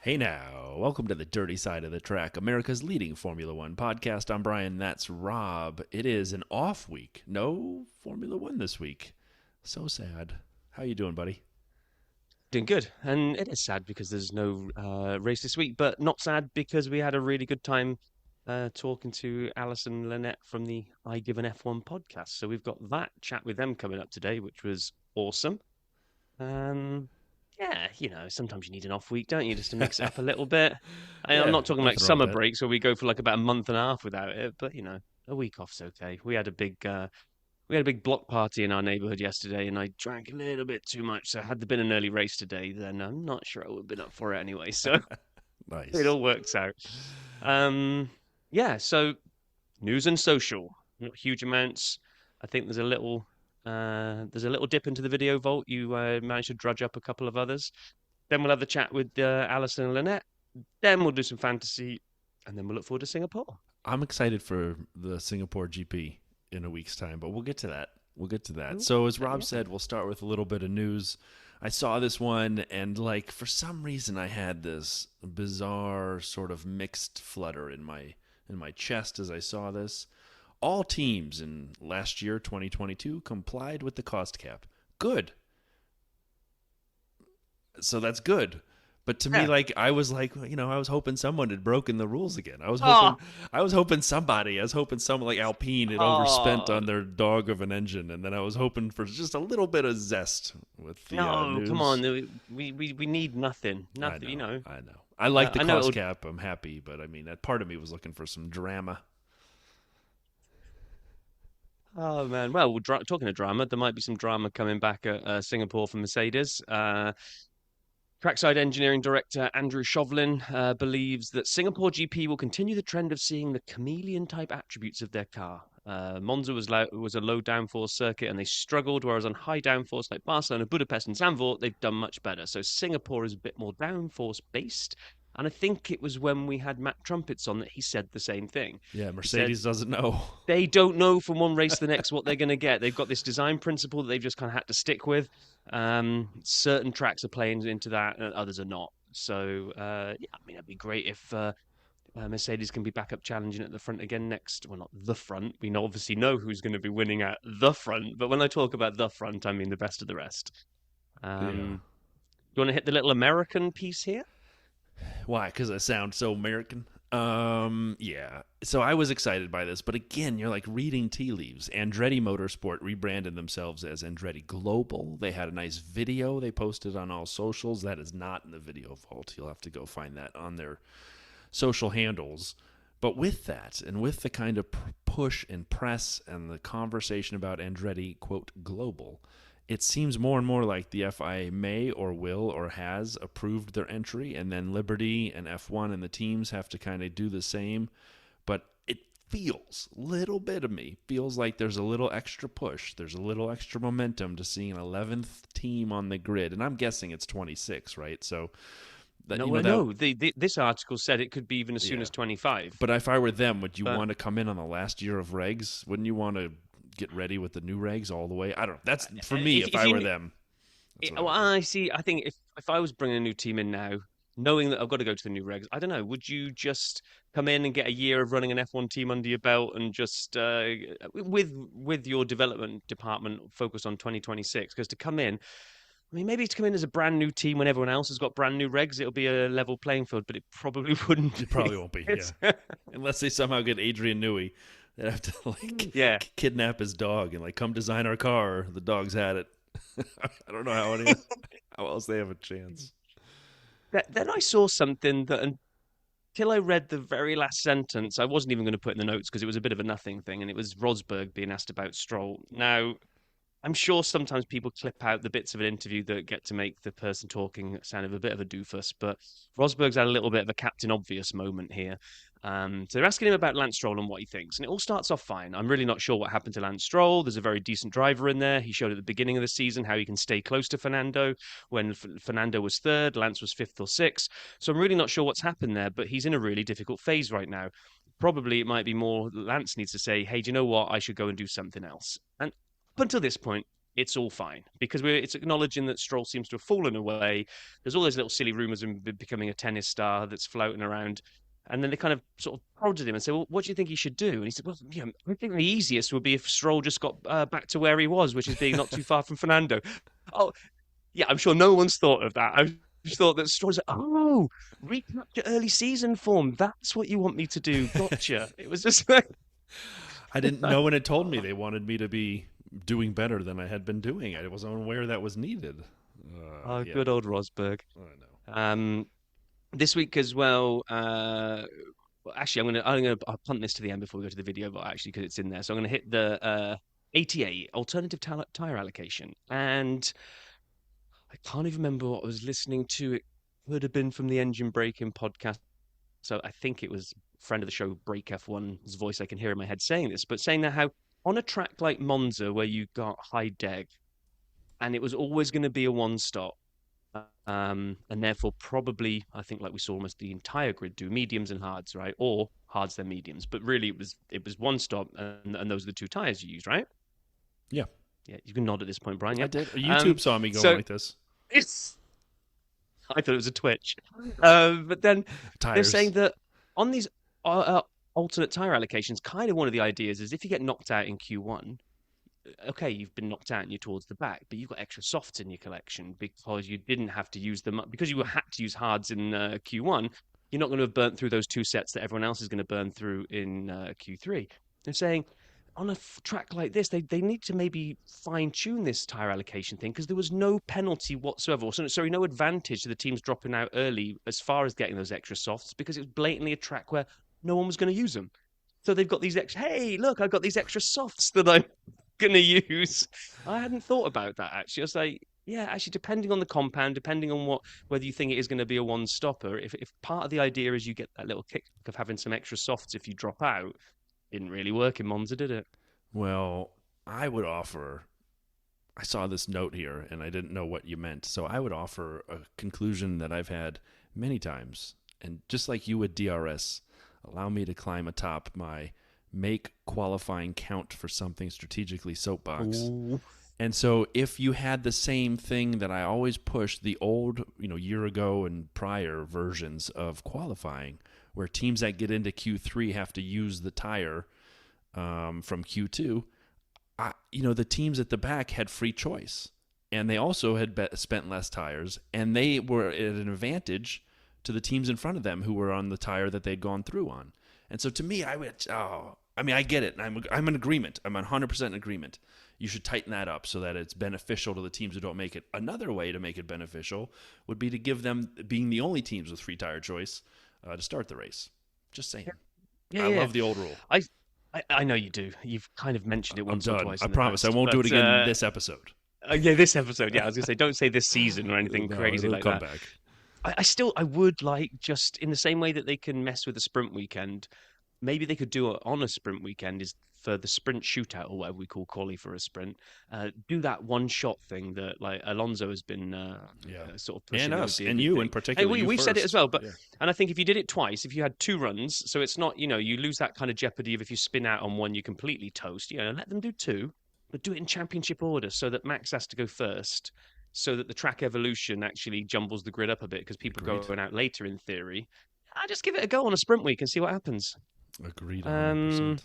Hey now, welcome to the Dirty Side of the Track, America's leading Formula One podcast. I'm Brian, that's Rob. It is an off week. No Formula One this week. So sad. How you doing, buddy? Doing good, and it is sad because there's no race this week, but not sad because we had a really good time talking to Allison Lynnette from the IGAF1 podcast. So we've got that chat with them coming up today, which was awesome. Um, yeah, sometimes you need an off week, don't you, just to mix it up a little bit. I'm Yeah, not talking like nothing wrong with summer that. breaks where we go for like about a month and a half without it, but a week off's okay. We had a big block party in our neighborhood yesterday, and I drank a little bit too much. So had there been an early race today, then I'm not sure I would have been up for it anyway. So it Nice. all works out. Um, yeah. So news and social, not huge amounts. I think there's a little dip into the video vault. You managed to drudge up a couple of others. Then we'll have the chat with Alison and Lynette. Then we'll do some fantasy, and then we'll look forward to Singapore. I'm excited for the Singapore GP in a week's time, but we'll get to that. We'll get to that. Ooh, So, as let me Rob know. said, we'll start with a little bit of news. I saw this one, and like for some reason, I had this bizarre sort of mixed flutter in my chest as I saw this. All teams in last year, 2022, complied with the cost cap. Good. So that's good. But to me, Yeah. like I was like, I was hoping someone had broken the rules again. Oh, I was hoping somebody, I was hoping someone like Alpine had overspent oh, on their dog of an engine, and then I was hoping for just a little bit of zest with the no, come on. news. We need nothing. I Nothing, know, I know. I like the I know cost it'll. cap. I'm happy, but I mean, that part of me was looking for some drama. Oh man. Well, talking of drama, there might be some drama coming back at Singapore for Mercedes. Trackside engineering director Andrew Shovlin believes that Singapore GP will continue the trend of seeing the chameleon type attributes of their car. Monza was a low downforce circuit and they struggled, whereas on high downforce like Barcelona, Budapest, and Zandvoort, they've done much better. So Singapore is a bit more downforce based. And I think it was when we had Matt Trumpets on that he said the same thing. Yeah, He said, Mercedes doesn't know. they don't know from one race to the next what they're going to get. They've got this design principle that they've just kind of had to stick with. Certain tracks are playing into that, and others are not. So yeah, I mean, it'd be great if Mercedes can be back up challenging at the front again next. Well, not the front. We obviously know who's going to be winning at the front, but when I talk about the front, I mean the best of the rest. Yeah. You want to hit the little American piece here? Why? Because I sound so American. Yeah. So I was excited by this, but again, you're like reading tea leaves. Andretti Motorsport rebranded themselves as Andretti Global. They had a nice video they posted on all socials. That is not in the video vault. You'll have to go find that on their social handles. But with that, and with the kind of push and press and the conversation about Andretti, quote, global, it seems more and more like the FIA may or will or has approved their entry, and then Liberty and F1 and the teams have to kind of do the same. But it feels, little bit of me, feels like there's a little extra push. There's a little extra momentum to seeing an 11th team on the grid. And I'm guessing it's 26, right? So, that No, that no. This article said it could be even as soon yeah. as 25. But if I were them, would you But want to come in on the last year of regs? Wouldn't you want to get ready with the new regs all the way? I don't know. That's for me. If if I were you them, that's what I Well, would do. I see. I think if I was bringing a new team in now, knowing that I've got to go to the new regs, I don't know. Would you just come in and get a year of running an F1 team under your belt and just with your development department focus on 2026? Because to come in, I mean, maybe to come in as a brand new team when everyone else has got brand new regs, it'll be a level playing field, but it probably wouldn't It be. probably won't be. Yeah, It's, unless they somehow get Adrian Newey, they have to yeah. kidnap his dog and like come design our car. The dog's had it. I don't know how else they have a chance. Then I saw something that until I read the very last sentence, I wasn't even going to put in the notes because it was a bit of a nothing thing, and it was Rosberg being asked about Stroll. Now, I'm sure sometimes people clip out the bits of an interview that get to make the person talking sound of a bit of a doofus, but Rosberg's had a little bit of a Captain Obvious moment here. So they're asking him about Lance Stroll and what he thinks, and it all starts off fine. I'm really not sure what happened to Lance Stroll. There's a very decent driver in there. He showed at the beginning of the season how he can stay close to Fernando. When Fernando was third, Lance was fifth or sixth. So I'm really not sure what's happened there, but he's in a really difficult phase right now. Probably it might be more Lance needs to say, hey, do you know what? I should go and do something else. And up until this point, it's all fine because it's acknowledging that Stroll seems to have fallen away. There's all those little silly rumors of him becoming a tennis star that's floating around. And then they kind of sort of prodded him and said, "Well, what do you think he should do?" And he said, "Well, I think the easiest would be if Stroll just got back to where he was, which is being not too far from Fernando." Oh, yeah, I'm sure no one's thought of that. I just thought that Stroll's like, "Oh, recapture early season form. That's what you want me to do. Gotcha." It was just like, I didn't know when it told me they wanted me to be doing better than I had been doing. I wasn't aware that was needed. oh, Yeah, good old Rosberg. I know. This week as well. Well, actually, I'll punt this to the end before we go to the video, but actually because it's in there, so I'm gonna hit the ATA alternative tire allocation, and I can't even remember what I was listening to. It could have been from the Engine Braking podcast. So I think it was a friend of the show, Break F1's voice. I can hear in my head saying this, but saying that how on a track like Monza, where you got high deg, and it was always going to be a one stop, and therefore probably I think like we saw almost the entire grid do mediums and hards, right, or hards then mediums, but really it was one stop, and those are the two tires you used, right? Yeah, Yeah, you can nod at this point, Brian. I Yeah, did. YouTube saw me going like this. It's. I thought it was a twitch, but then they're Tires. saying that on these alternate tire allocations, kind of one of the ideas is if you get knocked out in Q1, okay, you've been knocked out and you're towards the back, but you've got extra softs in your collection because you didn't have to use them because you had to use hards in Q1. You're not going to have burnt through those two sets that everyone else is going to burn through in Q3. They're saying on a track like this, they need to maybe fine tune this tire allocation thing because there was no penalty whatsoever. Sorry, no advantage to the teams dropping out early as far as getting those extra softs because it was blatantly a track where no one was going to use them. So they've got these extra. Hey, look, I've got these extra softs that I'm going to use. I hadn't thought about that actually. I was like, yeah, actually, depending on the compound, depending on whether you think it is going to be a one stopper, if part of the idea is you get that little kick of having some extra softs if you drop out, didn't really work in Monza, did it? Well, I would offer. I saw this note here, and I didn't know what you meant. So I would offer a conclusion that I've had many times, and just like you with DRS, allow me to climb atop my make qualifying count for something strategically soapbox. Ooh. And so if you had the same thing that I always pushed, the old, year ago and prior versions of qualifying, where teams that get into Q3 have to use the tire from Q2, the teams at the back had free choice. And they also had spent less tires, and they were at an advantage to the teams in front of them who were on the tire that they'd gone through on. And so to me, I get it. I'm in agreement. I'm 100% in agreement. You should tighten that up so that it's beneficial to the teams who don't make it. Another way to make it beneficial would be to give them, being the only teams with free tire choice, to start the race. Just saying. I love the old rule. I know you do. You've kind of mentioned it once or twice. I promise. I won't do it again this episode. Yeah, this episode. Yeah, I was going to say, don't say this season or anything crazy like that. Back. I would like, just in the same way that they can mess with the sprint weekend, maybe they could do it on a sprint weekend is for the sprint shootout or whatever we call quali for a sprint. Do that one shot thing that like Alonso has been sort of pushing. And us, and you in particular. Hey, we've said it as well, but yeah. And I think if you did it twice, if you had two runs, so it's not, you lose that kind of jeopardy of if you spin out on one, you completely toast. Let them do two, but do it in championship order so that Max has to go first, so that the track evolution actually jumbles the grid up a bit because people go going out later in theory. I just give it a go on a sprint week and see what happens. Agreed. 100%.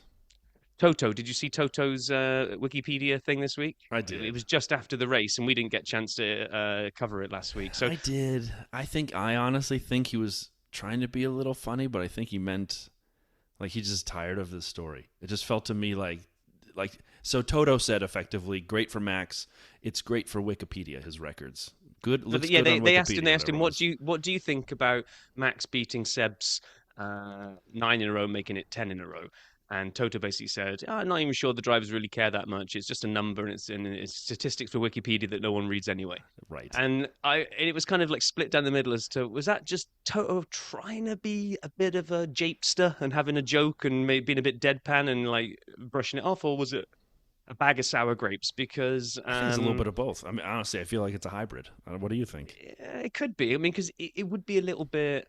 Toto, did you see Toto's Wikipedia thing this week? I did. It was just after the race, and we didn't get a chance to cover it last week. So I did. I honestly think he was trying to be a little funny, but I think he meant like he's just tired of this story. It just felt to me like so Toto said effectively, great for Max. It's great for Wikipedia, his records. Good. Looks good on they Wikipedia, asked him, what do you think about Max beating Seb's 9 in a row, making it 10 in a row? And Toto basically said, I'm not even sure the drivers really care that much. It's just a number, and it's statistics for Wikipedia that no one reads anyway. Right. And it was kind of like split down the middle as to, was that just Toto trying to be a bit of a japester and having a joke and maybe being a bit deadpan and like brushing it off, or was it a bag of sour grapes? Because I think it's a little bit of both. I mean, honestly, I feel like it's a hybrid. What do you think? It could be. I mean, because it would be a little bit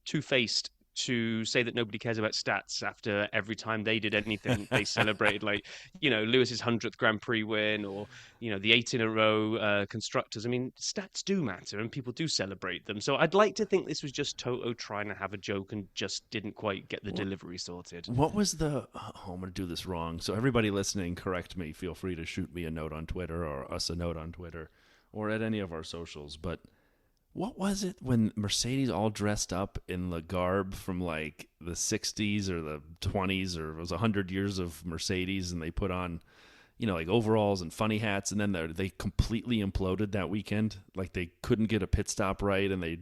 two-faced to say that nobody cares about stats after every time they did anything, they celebrated, like, Lewis's 100th Grand Prix win, or, the 8 in a row constructors. I mean, stats do matter and people do celebrate them. So I'd like to think this was just Toto trying to have a joke and just didn't quite get the delivery sorted. What was the? Oh, I'm going to do this wrong. So everybody listening, correct me. Feel free to shoot me a note on Twitter or us a note on Twitter or at any of our socials. But what was it when Mercedes all dressed up in the garb from like the 60s or the 20s, or it was 100 years of Mercedes, and they put on, like overalls and funny hats, and then they completely imploded that weekend. Like they couldn't get a pit stop right, and they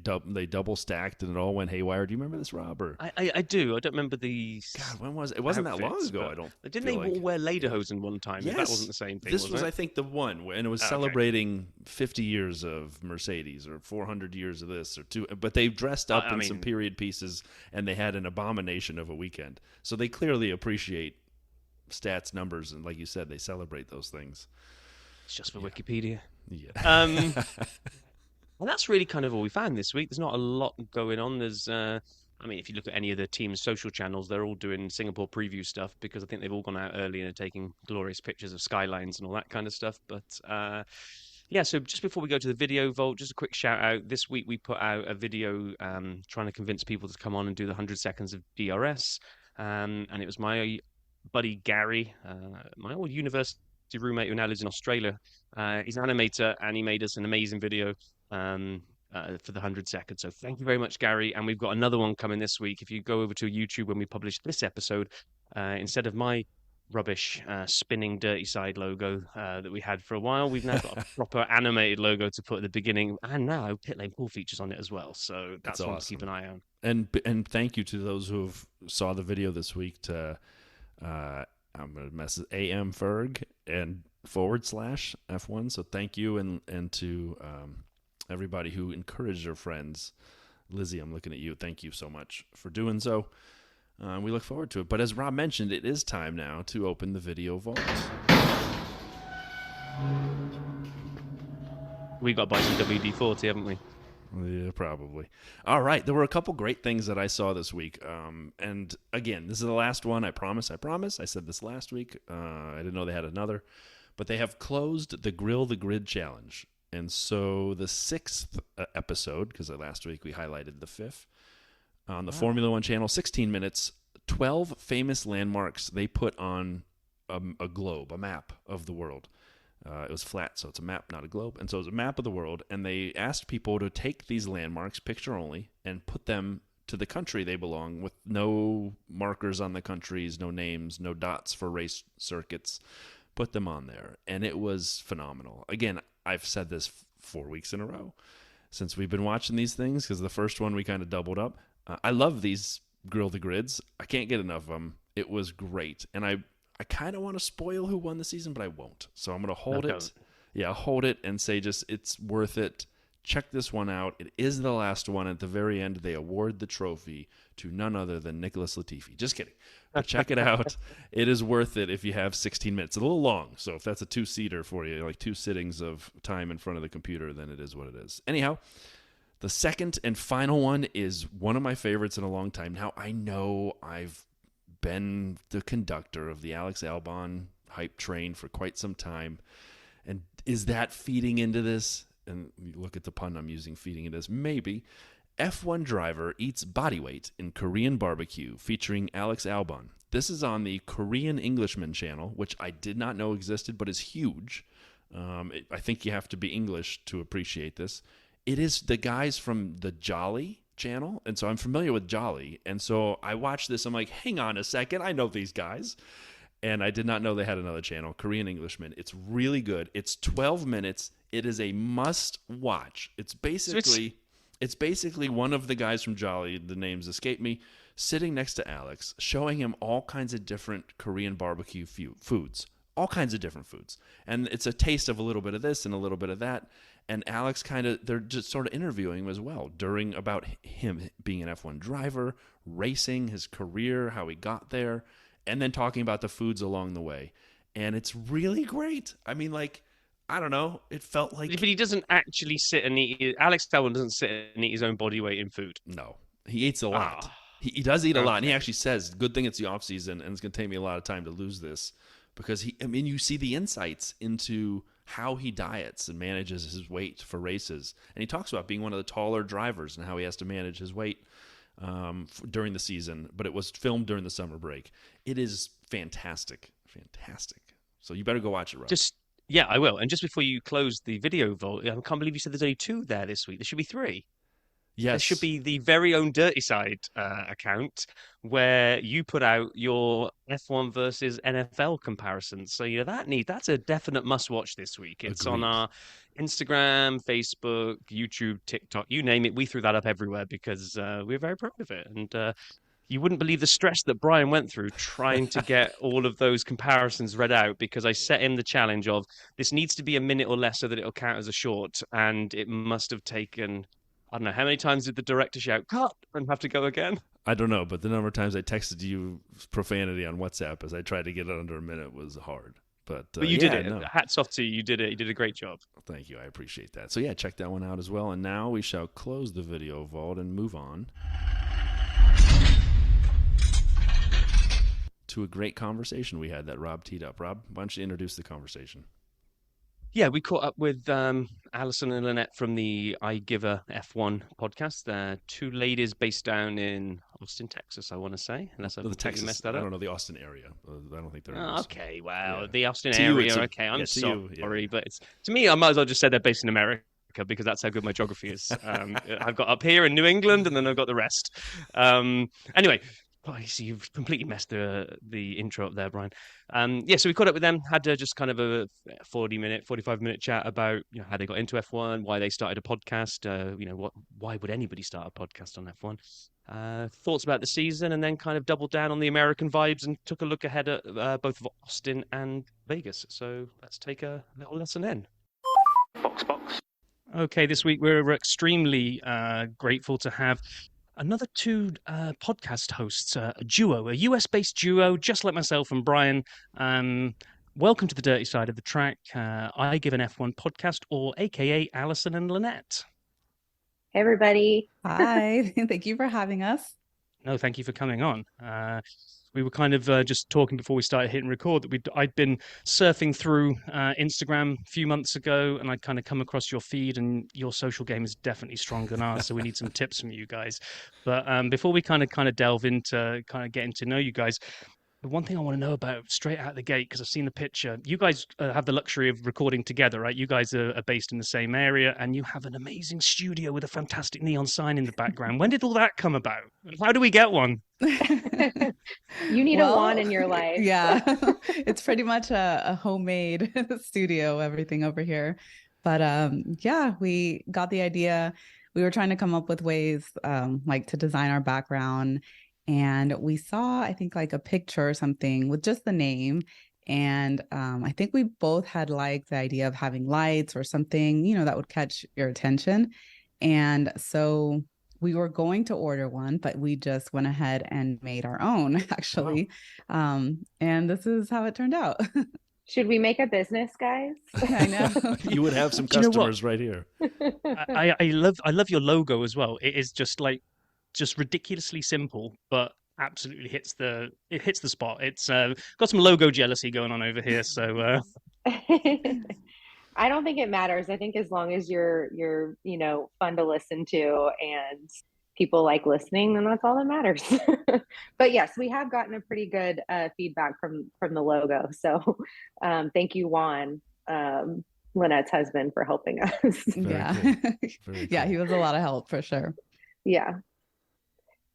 double stacked, and it all went haywire. Do you remember this, Rob? Or... I do. I don't remember the. God, when was it? It wasn't that long ago. I don't. Didn't they all wear lederhosen one time? Yes, that wasn't the same thing. This was I think, the one, and it was celebrating 50 years of Mercedes or 400 years of this or two. But they dressed up in some period pieces, and they had an abomination of a weekend. So they clearly appreciate stats, numbers, and like you said, they celebrate those things. It's just for Wikipedia. Yeah. Well, that's really kind of all we found this week. There's not a lot going on. There's, if you look at any of the team's social channels, they're all doing Singapore preview stuff, because I think they've all gone out early and are taking glorious pictures of skylines and all that kind of stuff. But so just before we go to the video vault, just a quick shout out. This week we put out a video trying to convince people to come on and do the 100 seconds of DRS. And it was my buddy Gary, my old university roommate who now lives in Australia. He's an animator, and he made us an amazing video for the 100 seconds. So thank you very much, Gary. And we've got another one coming this week. If you go over to YouTube when we publish this episode, instead of my rubbish spinning dirty side logo that we had for a while, we've now got a proper animated logo to put at the beginning, and now pit lane pool features on it as well. So that's one to keep an eye on. And thank you to those who have saw the video this week. To I'm gonna mess it, AM Ferg and /F1. So thank you, and to everybody who encouraged their friends. Lizzie, I'm looking at you. Thank you so much for doing so. We look forward to it. But as Rob mentioned, it is time now to open the video vault. We got to buy some WD-40, haven't we? Yeah, probably. All right. There were a couple great things that I saw this week. And again, this is the last one. I promise. I said this last week. I didn't know they had another. But they have closed the Grill the Grid Challenge. And so the 6th episode, because last week we highlighted the 5th, on the Formula One channel, 16 minutes, 12 famous landmarks they put on a globe, a map of the world. It was flat, so it's a map, not a globe. And so it was a map of the world, and they asked people to take these landmarks, picture only, and put them to the country they belong, with no markers on the countries, no names, no dots for race circuits. Put them on there, and it was phenomenal. Again, I've said this 4 weeks in a row since we've been watching these things, because the first one we kind of doubled up. I love these Grill the Grids. I can't get enough of them. It was great, and I kind of want to spoil who won the season, but I won't. So I'm going to hold it. Yeah, hold it and say just it's worth it. Check this one out. It is the last one. At the very end, they award the trophy to none other than Nicholas Latifi. Just kidding. But check it out. It is worth it if you have 16 minutes. It's a little long, so if that's a 2-seater for you, like 2 sittings of time in front of the computer, then it is what it is. Anyhow, the second and final one is one of my favorites in a long time. Now, I know I've been the conductor of the Alex Albon hype train for quite some time. And is that feeding into this? And look at the pun I'm using, feeding into this. Maybe. F1 driver eats body weight in Korean barbecue, featuring Alex Albon. This is on the Korean Englishman channel, which I did not know existed, but is huge. I think you have to be English to appreciate this. It is the guys from the Jolly channel, and so I'm familiar with Jolly. And so I watched this. I'm like, hang on a second. I know these guys. And I did not know they had another channel, Korean Englishman. It's really good. It's 12 minutes. It is a must watch. It's basically one of the guys from Jolly, the names escape me, sitting next to Alex, showing him all kinds of different Korean barbecue foods, all kinds of different foods. And it's a taste of a little bit of this and a little bit of that. And Alex they're just sort of interviewing him as well about him being an F1 driver, racing, his career, how he got there, and then talking about the foods along the way. And it's really great. I mean, like, I don't know. It felt like... But he doesn't actually sit and eat... Alex Albon doesn't sit and eat his own body weight in food. No. He eats a lot. He does eat a lot, and he Okay. actually says, "Good thing it's the off season, and it's going to take me a lot of time to lose this," because I mean, you see the insights into how he diets and manages his weight for races, and he talks about being one of the taller drivers and how he has to manage his weight during the season. But it was filmed during the summer break. It is fantastic, fantastic. So you better go watch it, Rob. Just yeah, I will. And just before you close the video vault, I can't believe you said there's only two there this week. There should be three. There should Yes, be the very own Dirty Side account where you put out your F1 versus NFL comparisons. So that's a definite must watch this week. It's on agreed. our Instagram, Facebook, YouTube, TikTok, you name it. We threw that up everywhere because we're very proud of it. And you wouldn't believe the stress that Brian went through trying to get all of those comparisons read out because I set him the challenge of this needs to be a minute or less so that it'll count as a short. And it must have taken, I don't know, how many times did the director shout, cut, and have to go again? I don't know, but the number of times I texted you profanity on WhatsApp as I tried to get it under a minute was hard. But But you did yeah, it. no, Hats off to you. You did it. You did a great job. thank you. I appreciate that. So yeah, check that one out as well. And now we shall close the video vault and move on to a great conversation we had that Rob teed up. Rob, why don't you introduce the conversation? Yeah, we caught up with Allison and Lynette from the IGAF1 podcast. They're two ladies based down in Austin, Texas, I want to say, unless I've The completely Texas, messed that I up. don't know the Austin area. I don't think they're in Oh, Austin. okay, well, Yeah. the Austin To you, area. it's Okay, I'm to you, sorry, yeah. but it's to me, I might as well just say they're based in America because that's how good my geography is. I've got up here in New England, and then I've got the rest. Anyway, oh, you see, you've completely messed the intro up there, Brian. Yeah, so we caught up with them, had just kind of a 40-minute, 45-minute chat about how they got into F1, why they started a podcast. Why would anybody start a podcast on F1? Thoughts about the season, and then kind of doubled down on the American vibes and took a look ahead at both of Austin and Vegas. So let's take a little lesson in. Okay, this week we're extremely grateful to have another two podcast hosts, a duo, a US-based duo, just like myself and Brian. Welcome to the Dirty Side of the Track. I give an F1 podcast, or AKA Allison and Lynnette. Hey, everybody. Hi, thank you for having us. No, thank you for coming on. We were kind of just talking before we started hitting record that I'd been surfing through Instagram a few months ago, and I'd kind of come across your feed, and your social game is definitely stronger than ours. So we need some tips from you guys. But before we kind of delve into kind of getting to know you guys, the one thing I want to know about straight out the gate, because I've seen the picture, you guys have the luxury of recording together, right? You guys are based in the same area, and you have an amazing studio with a fantastic neon sign in the background. When did all that come about? How do we get one? You need a wand in your life. Yeah, it's pretty much a homemade studio, everything over here. But yeah, we got the idea. We were trying to come up with ways like to design our background. And we saw, I think, like a picture or something with just the name. And I think we both had liked the idea of having lights or something, that would catch your attention. And so we were going to order one, but we just went ahead and made our own, actually. Wow. And this is how it turned out. Should we make a business, guys? I know. You would have some Do you know what? customers right here. I love your logo as well. It is just ridiculously simple, but absolutely hits the spot. It's got some logo jealousy going on over here. So I don't think it matters. I think as long as you're fun to listen to and people like listening, then that's all that matters. But yes, we have gotten a pretty good feedback from the logo. So thank you, Juan, Lynette's husband, for helping us. Yeah. Very Yeah, cool. he was a lot of help for sure. Yeah.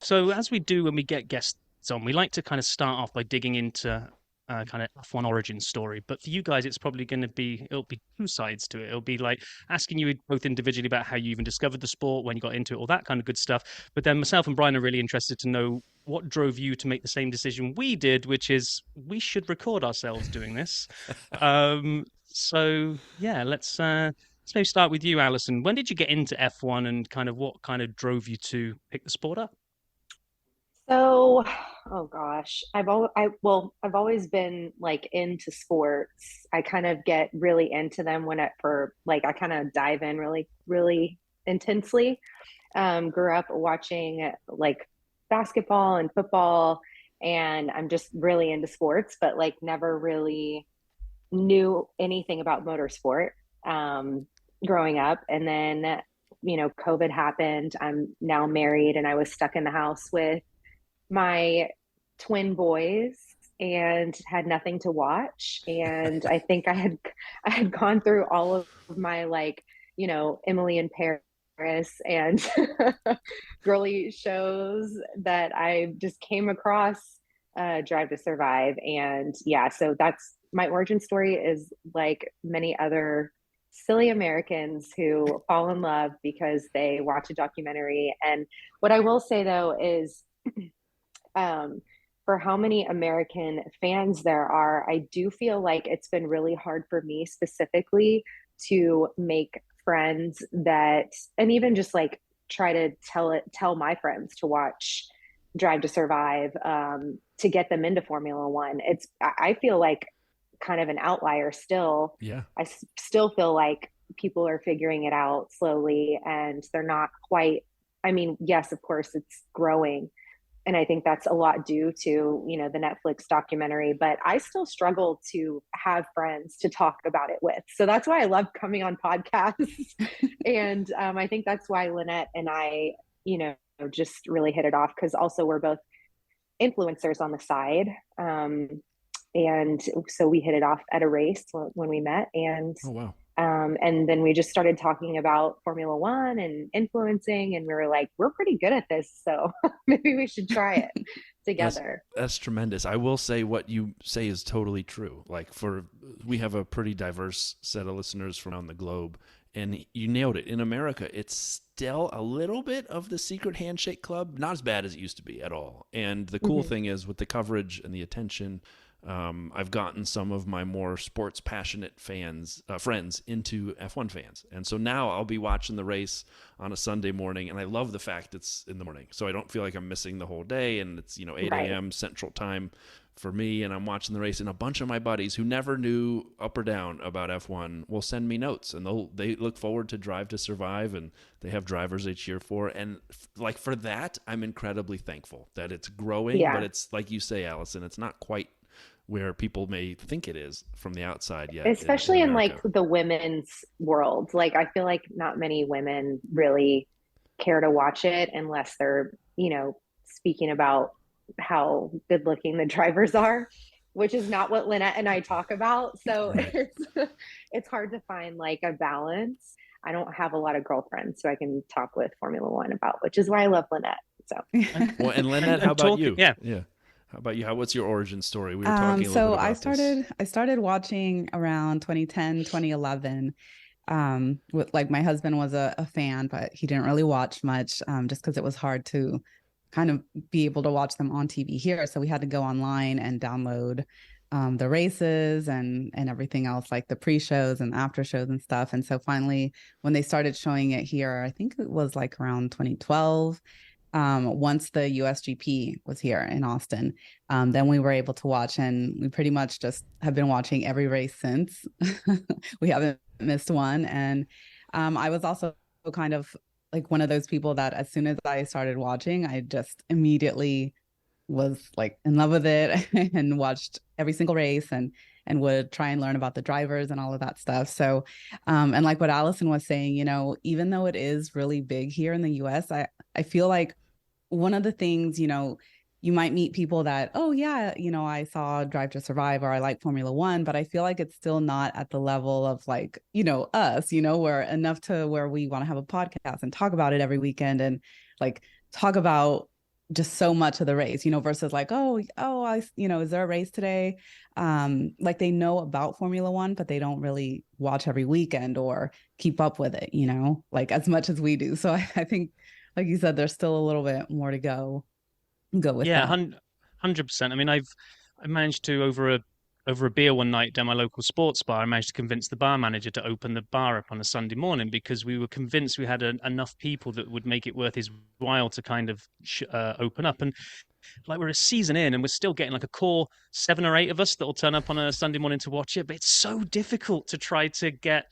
So as we do when we get guests on, we like to kind of start off by digging into kind of F1 origin story. But for you guys, it'll be two sides to it. It'll be like asking you both individually about how you even discovered the sport, when you got into it, all that kind of good stuff. But then myself and Brian are really interested to know what drove you to make the same decision we did, which is we should record ourselves doing this. So yeah, let's maybe start with you, Allison. When did you get into F1, and kind of what kind of drove you to pick the sport up? So, oh gosh, I've always been like into sports. I kind of get really into them I kind of dive in really, really intensely. Grew up watching like basketball and football, and I'm just really into sports, but like never really knew anything about motorsport growing up. And then, COVID happened. I'm now married, and I was stuck in the house with my twin boys and had nothing to watch. And I think I had gone through all of my, like, Emily in Paris and girly shows that I just came across Drive to Survive. And yeah, so that's my origin story, is like many other silly Americans who fall in love because they watch a documentary. And what I will say though is for how many American fans there are, I do feel like it's been really hard for me specifically to make friends that, and even just like try to tell my friends to watch Drive to Survive, to get them into Formula One. I feel like kind of an outlier still. Yeah. Still feel like people are figuring it out slowly, and they're not quite, I mean, yes, of course it's growing. And I think that's a lot due to, the Netflix documentary, but I still struggle to have friends to talk about it with. So that's why I love coming on podcasts. And I think that's why Lynnette and I, just really hit it off, because also we're both influencers on the side. And so we hit it off at a race when we met. And oh, wow. And then we just started talking about Formula One and influencing, and we were like, we're pretty good at this, so maybe we should try it together. That's tremendous. I will say what you say is totally true. Like, we have a pretty diverse set of listeners from around the globe, and you nailed it. In America, it's still a little bit of the secret handshake club, not as bad as it used to be at all. And the cool thing is, with the coverage and the attention, I've gotten some of my more sports passionate friends into F1 fans. And so now I'll be watching the race on a Sunday morning, and I love the fact it's in the morning. So I don't feel like I'm missing the whole day, and it's, 8 a.m. Central Time for me, and I'm watching the race, and a bunch of my buddies who never knew up or down about F1 will send me notes, and they look forward to Drive to Survive, and they have drivers they cheer for. And like, for that, I'm incredibly thankful that it's growing, but it's like you say, Allison, it's not quite where people may think it is from the outside yet. Especially in like the women's world. Like, I feel like not many women really care to watch it unless they're, speaking about how good looking the drivers are, which is not what Lynnette and I talk about. So it's hard to find like a balance. I don't have a lot of girlfriends who I can talk with Formula One about, which is why I love Lynnette. So well, and Lynnette, how about you? Yeah. How about you? What's your origin story? We were talking a little bit about this. I started watching around 2010, 2011. With, like, my husband was a fan, but he didn't really watch much, just because it was hard to kind of be able to watch them on TV here. So we had to go online and download the races and everything else, like the pre-shows and after shows and stuff. And so finally, when they started showing it here, I think it was like around 2012. Once the USGP was here in Austin, then we were able to watch, and we pretty much just have been watching every race since. We haven't missed one. And I was also kind of like one of those people that as soon as I started watching, I just immediately was like in love with it and watched every single race and would try and learn about the drivers and all of that stuff. So, and like what Allison was saying, even though it is really big here in the US, I feel like one of the things, you might meet people that, oh yeah, I saw Drive to Survive, or I like Formula One, but I feel like it's still not at the level of like, us, we're enough to where we want to have a podcast and talk about it every weekend and like talk about just so much of the race, versus like, is there a race today? Like, they know about Formula One, but they don't really watch every weekend or keep up with it, like as much as we do. So I think, like you said, there's still a little bit more to go with. Yeah, that. 100%. I mean, I managed to, over a beer one night down my local sports bar, I managed to convince the bar manager to open the bar up on a Sunday morning, because we were convinced we had enough people that would make it worth his while to kind of open up. And like, we're a season in and we're still getting like a core 7 or 8 of us that will turn up on a Sunday morning to watch it. But it's so difficult to try to get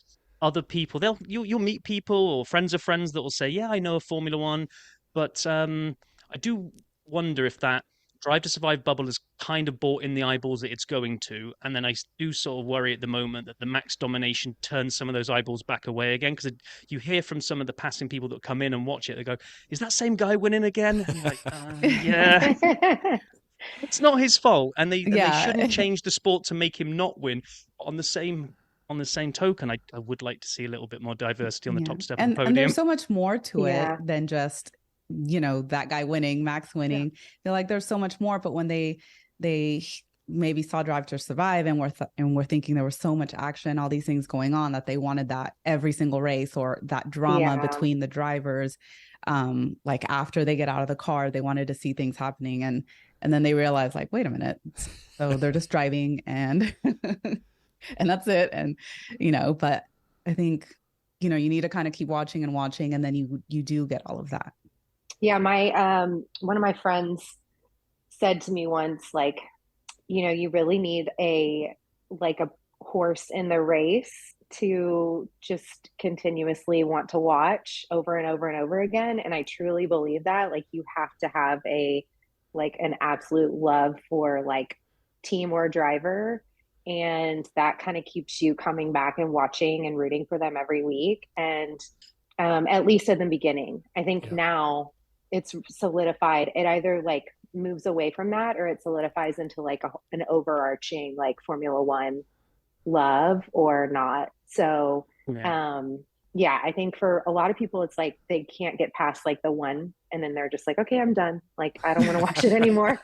other people. You'll meet people or friends of friends that will say, yeah, I know of Formula One, but I do wonder if that Drive to Survive bubble has kind of brought in the eyeballs that it's going to. And then I do sort of worry at the moment that the max domination turns some of those eyeballs back away again. Because you hear from some of the passing people that come in and watch it, they go, is that same guy winning again? And you're like, yeah. It's not his fault. And they shouldn't change the sport to make him not win. On the same token, I would like to see a little bit more diversity on the top step of the podium. And there's so much more to it than just, that guy winning, Max winning. They're like, there's so much more. But when they maybe saw Drive to Survive and were thinking there was so much action, all these things going on, that they wanted that every single race, or that drama between the drivers. Like after they get out of the car, they wanted to see things happening. And then they realized, like, wait a minute. So they're just driving and and that's it. And, but I think, you need to kind of keep watching, and then you do get all of that. Yeah. My, one of my friends said to me once, like, you really need a horse in the race to just continuously want to watch over and over and over again. And I truly believe that, like, you have to have an absolute love for team or driver. And that kind of keeps you coming back and watching and rooting for them every week. And at least in the beginning, I think now it's solidified. It either moves away from that, or it solidifies into an overarching Formula One love or not. So I think for a lot of people, it's they can't get past the one, and then they're just okay, I'm done. I don't want to watch it anymore.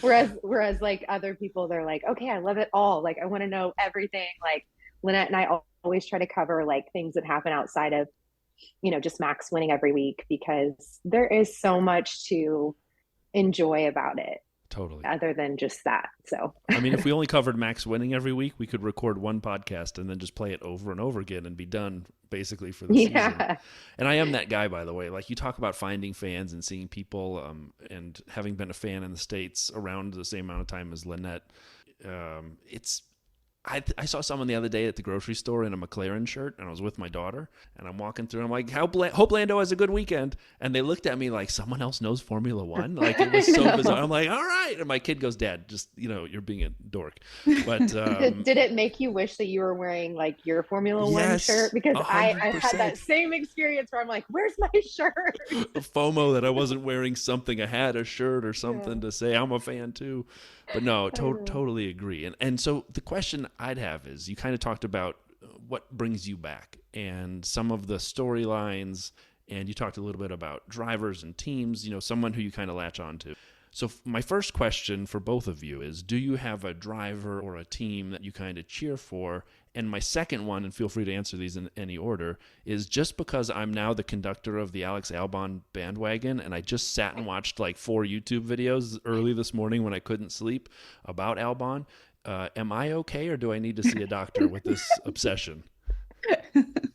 Right. Whereas other people, they're okay, I love it all. I want to know everything. Lynnette and I always try to cover things that happen outside of, just Max winning every week, because there is so much to enjoy about it. Totally. Other than just that. So, I mean, if we only covered Max winning every week, we could record one podcast and then just play it over and over again and be done basically for the season. And I am that guy, by the way. You talk about finding fans and seeing people, and having been a fan in the States around the same amount of time as Lynnette, I saw someone the other day at the grocery store in a McLaren shirt, and I was with my daughter, and I'm walking through, and I'm like, hope Lando has a good weekend. And they looked at me like, someone else knows Formula One? It was so bizarre. I'm like, all right. And my kid goes, Dad, just, you're being a dork. But did it make you wish that you were wearing your Formula One shirt? Because I had that same experience where I'm like, where's my shirt? The FOMO that I wasn't wearing something. I had a shirt or something to say I'm a fan too. But no, totally agree. And so the question I'd have is, you kind of talked about what brings you back and some of the storylines, and you talked a little bit about drivers and teams, someone who you kind of latch on to. So my first question for both of you is, do you have a driver or a team that you kind of cheer for? And my second one, and feel free to answer these in any order, is just because I'm now the conductor of the Alex Albon bandwagon, and I just sat and watched 4 YouTube videos early this morning when I couldn't sleep about Albon, am I okay, or do I need to see a doctor with this obsession?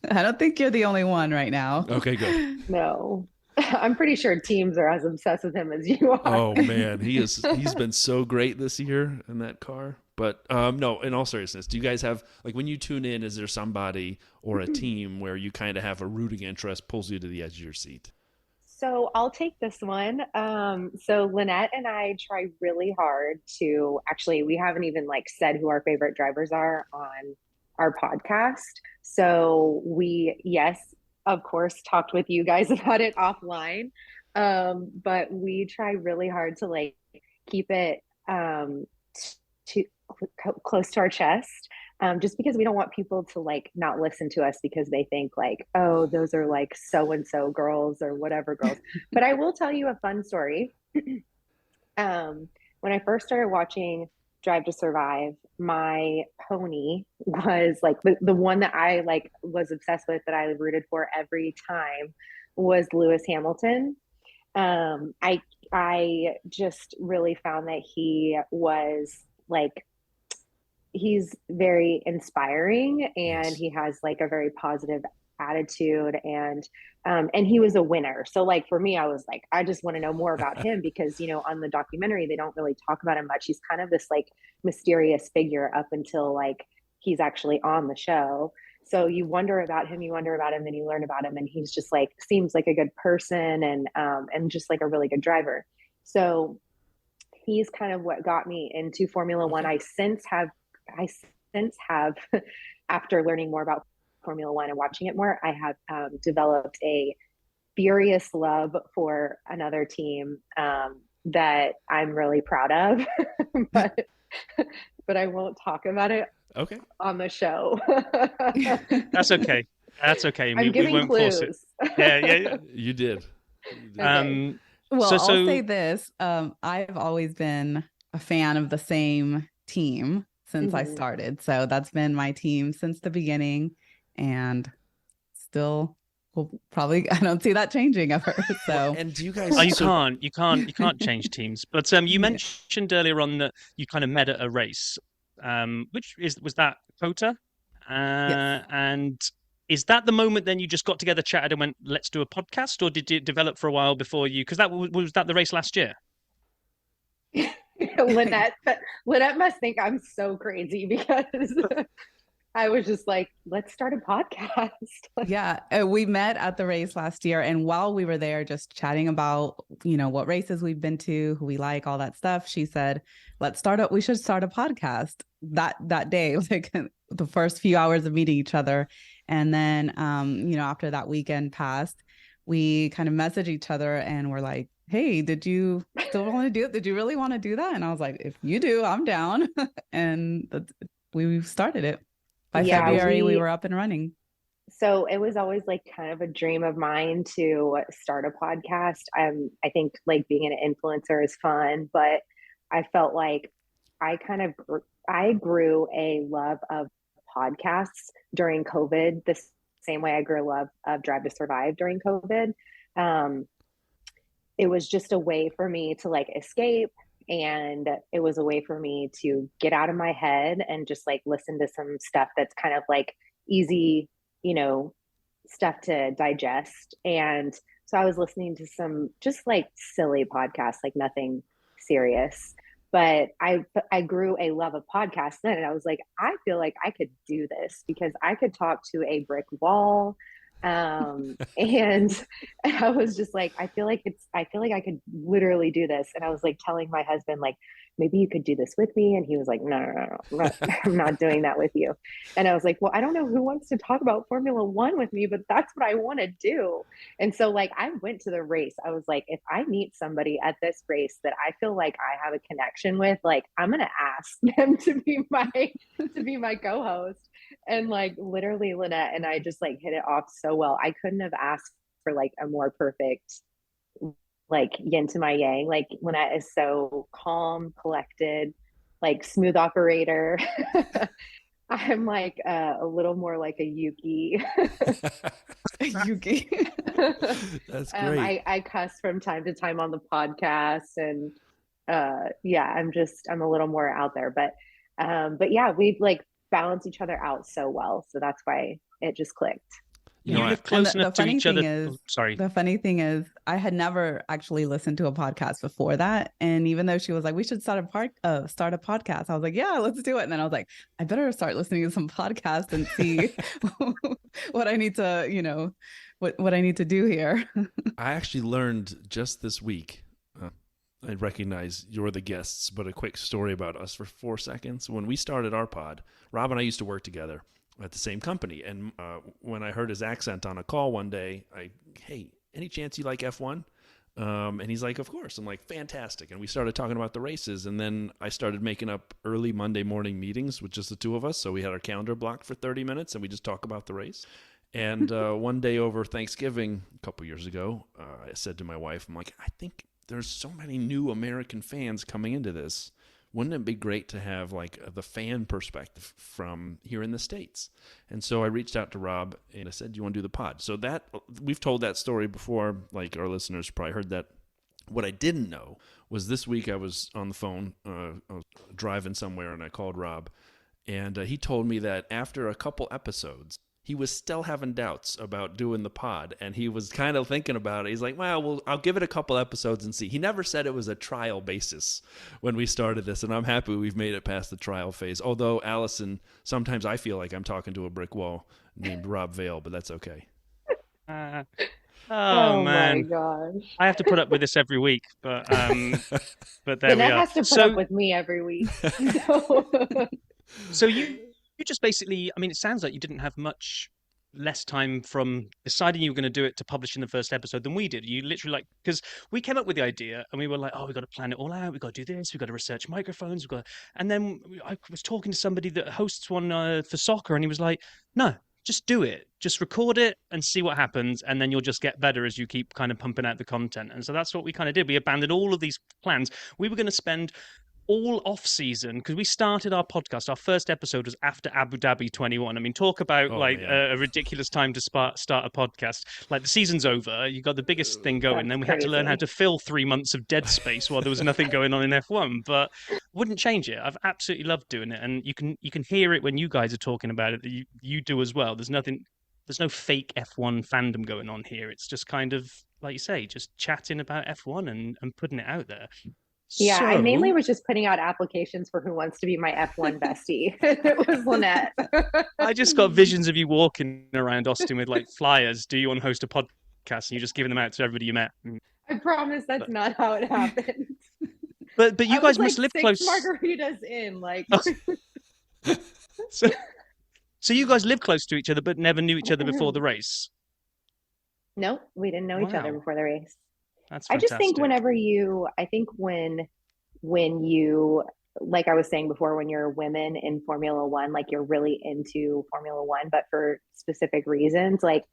I don't think you're the only one right now. Okay, good. No. I'm pretty sure teams are as obsessed with him as you are. Oh man, he's been so great this year in that car. But no, in all seriousness, do you guys have, when you tune in, is there somebody or a team where you kind of have a rooting interest, pulls you to the edge of your seat? So I'll take this one. So Lynnette and I try really hard to, actually, we haven't even said who our favorite drivers are on our podcast. So we, yes, of course, talked with you guys about it offline. But we try really hard to keep it close to our chest, just because we don't want people to not listen to us because they think oh, those are so-and-so girls or whatever girls. But I will tell you a fun story. When I first started watching Drive to Survive, my pony was the one that I was obsessed with, that I rooted for every time, was Lewis Hamilton. I just really found that he was he's very inspiring, and he has a very positive attitude, and he was a winner. So for me, I was I just want to know more about him, because on the documentary they don't really talk about him much. He's kind of this mysterious figure up until he's actually on the show. So you wonder about him, then you learn about him, and he's just seems like a good person, and just a really good driver. So he's kind of what got me into Formula One. I since have after learning more about Formula One and watching it more, I have developed a furious love for another team that I'm really proud of, but I won't talk about it on the show. That's okay. That's okay. I'm giving we won't clues. Force it. Yeah. You did. Okay. Well, I'll say this. I've always been a fan of the same team since I started. So that's been my team since the beginning, and still probably I don't see that changing ever. So and do you guys you can't change teams. But you mentioned earlier on that you kind of met at a race. Was that COTA? Yes. And is that the moment then you just got together, chatted, and went, let's do a podcast? Or did it develop for a while before you? Because was that the race last year? Lynnette must think I'm so crazy because I was just like, let's start a podcast. Yeah, we met at the race last year. And while we were there just chatting about, what races we've been to, who we like, all that stuff, she said, we should start a podcast that day, like the first few hours of meeting each other. And then, after that weekend passed, we kind of messaged each other and we're like, hey, did you still want to do it? Did you really want to do that? And I was like, if you do, I'm down. And we started it. By February, we were up and running. So it was always like kind of a dream of mine to start a podcast. I think like being an influencer is fun, but I felt like I grew a love of podcasts during COVID, the same way I grew a love of Drive to Survive during COVID. It was just a way for me to like escape. And it was a way for me to get out of my head and just like listen to some stuff that's kind of like easy, stuff to digest. And so I was listening to some just like silly podcasts, like nothing serious. But I grew a love of podcasts then. And I was like, I feel like I could do this because I could talk to a brick wall. And I was just like, I feel like I could literally do this. And I was like telling my husband, like, maybe you could do this with me. And he was like, no, I'm not doing that with you. And I was like, well, I don't know who wants to talk about Formula One with me, but that's what I want to do. And so like, I went to the race. I was like, if I meet somebody at this race that I feel like I have a connection with, like, I'm going to ask them to be my co-host. And like literally Lynnette and I just like hit it off so well. I couldn't have asked for like a more perfect like yin to my yang. Like Lynnette is so calm, collected, like smooth operator. I'm like a little more like a Yuki. Yuki. That's great. I cuss from time to time on the podcast, and I'm a little more out there. But yeah, we've like balanced each other out so well, so that's why it just clicked. You live close enough to each other. The funny thing is, I had never actually listened to a podcast before that. And even though she was like, we should start a podcast, I was like, yeah, let's do it. And then I was like, I better start listening to some podcasts and see what I need to, what I need to do here. I actually learned just this week. I recognize you're the guests, but a quick story about us for 4 seconds. When we started our pod, Rob and I used to work together at the same company. And when I heard his accent on a call one day, hey, any chance you like F1? And he's like, of course. I'm like, fantastic. And we started talking about the races. And then I started making up early Monday morning meetings with just the two of us. So we had our calendar blocked for 30 minutes and we just talk about the race. And one day over Thanksgiving, a couple years ago, I said to my wife, I'm like, I think there's so many new American fans coming into this. Wouldn't it be great to have like the fan perspective from here in the States? And so I reached out to Rob and I said, do you want to do the pod? So that we've told that story before, like our listeners probably heard that. What I didn't know was this week I was on the phone, I was driving somewhere and I called Rob and he told me that after a couple episodes, he was still having doubts about doing the pod, and he was kind of thinking about it. He's like, well, I'll give it a couple episodes and see. He never said it was a trial basis when we started this, and I'm happy we've made it past the trial phase. Although, Allison, sometimes I feel like I'm talking to a brick wall named Rob Vale, but that's okay. Oh my man, gosh. I have to put up with this every week, but there we Lynette are. has to put up with me every week. So you just basically, I mean, it sounds like you didn't have much less time from deciding you were going to do it to publishing the first episode than we did. You literally like, because we came up with the idea and we were like, oh, we've got to plan it all out. We've got to do this. We've got to research microphones. And then I was talking to somebody that hosts one for soccer, and he was like, no, just do it. Just record it and see what happens. And then you'll just get better as you keep kind of pumping out the content. And so that's what we kind of did. We abandoned all of these plans. We were going to spend all off season, because we started our podcast. Our first episode was after Abu Dhabi 21. I mean, talk about a ridiculous time to start a podcast. Like, the season's over, you got the biggest thing going. Then we had to learn how to fill 3 months of dead space while there was nothing going on in F1. But wouldn't change it. I've absolutely loved doing it, and you can hear it when you guys are talking about it. That you do as well. There's no fake F1 fandom going on here. It's just kind of, like you say, just chatting about F1 and putting it out there. Yeah, I mainly was just putting out applications for who wants to be my F1 bestie. It was Lynnette. I just got visions of you walking around Austin with like flyers. Do you want to host a podcast? And you're just giving them out to everybody you met. I promise that's not how it happened. But you guys must live 6 close. margaritas in, like. So you guys live close to each other, but never knew each other before the race? No, we didn't know each other before the race. That's I just think fantastic. when you, like I was saying before, when you're women in Formula One, like you're really into Formula One, but for specific reasons, like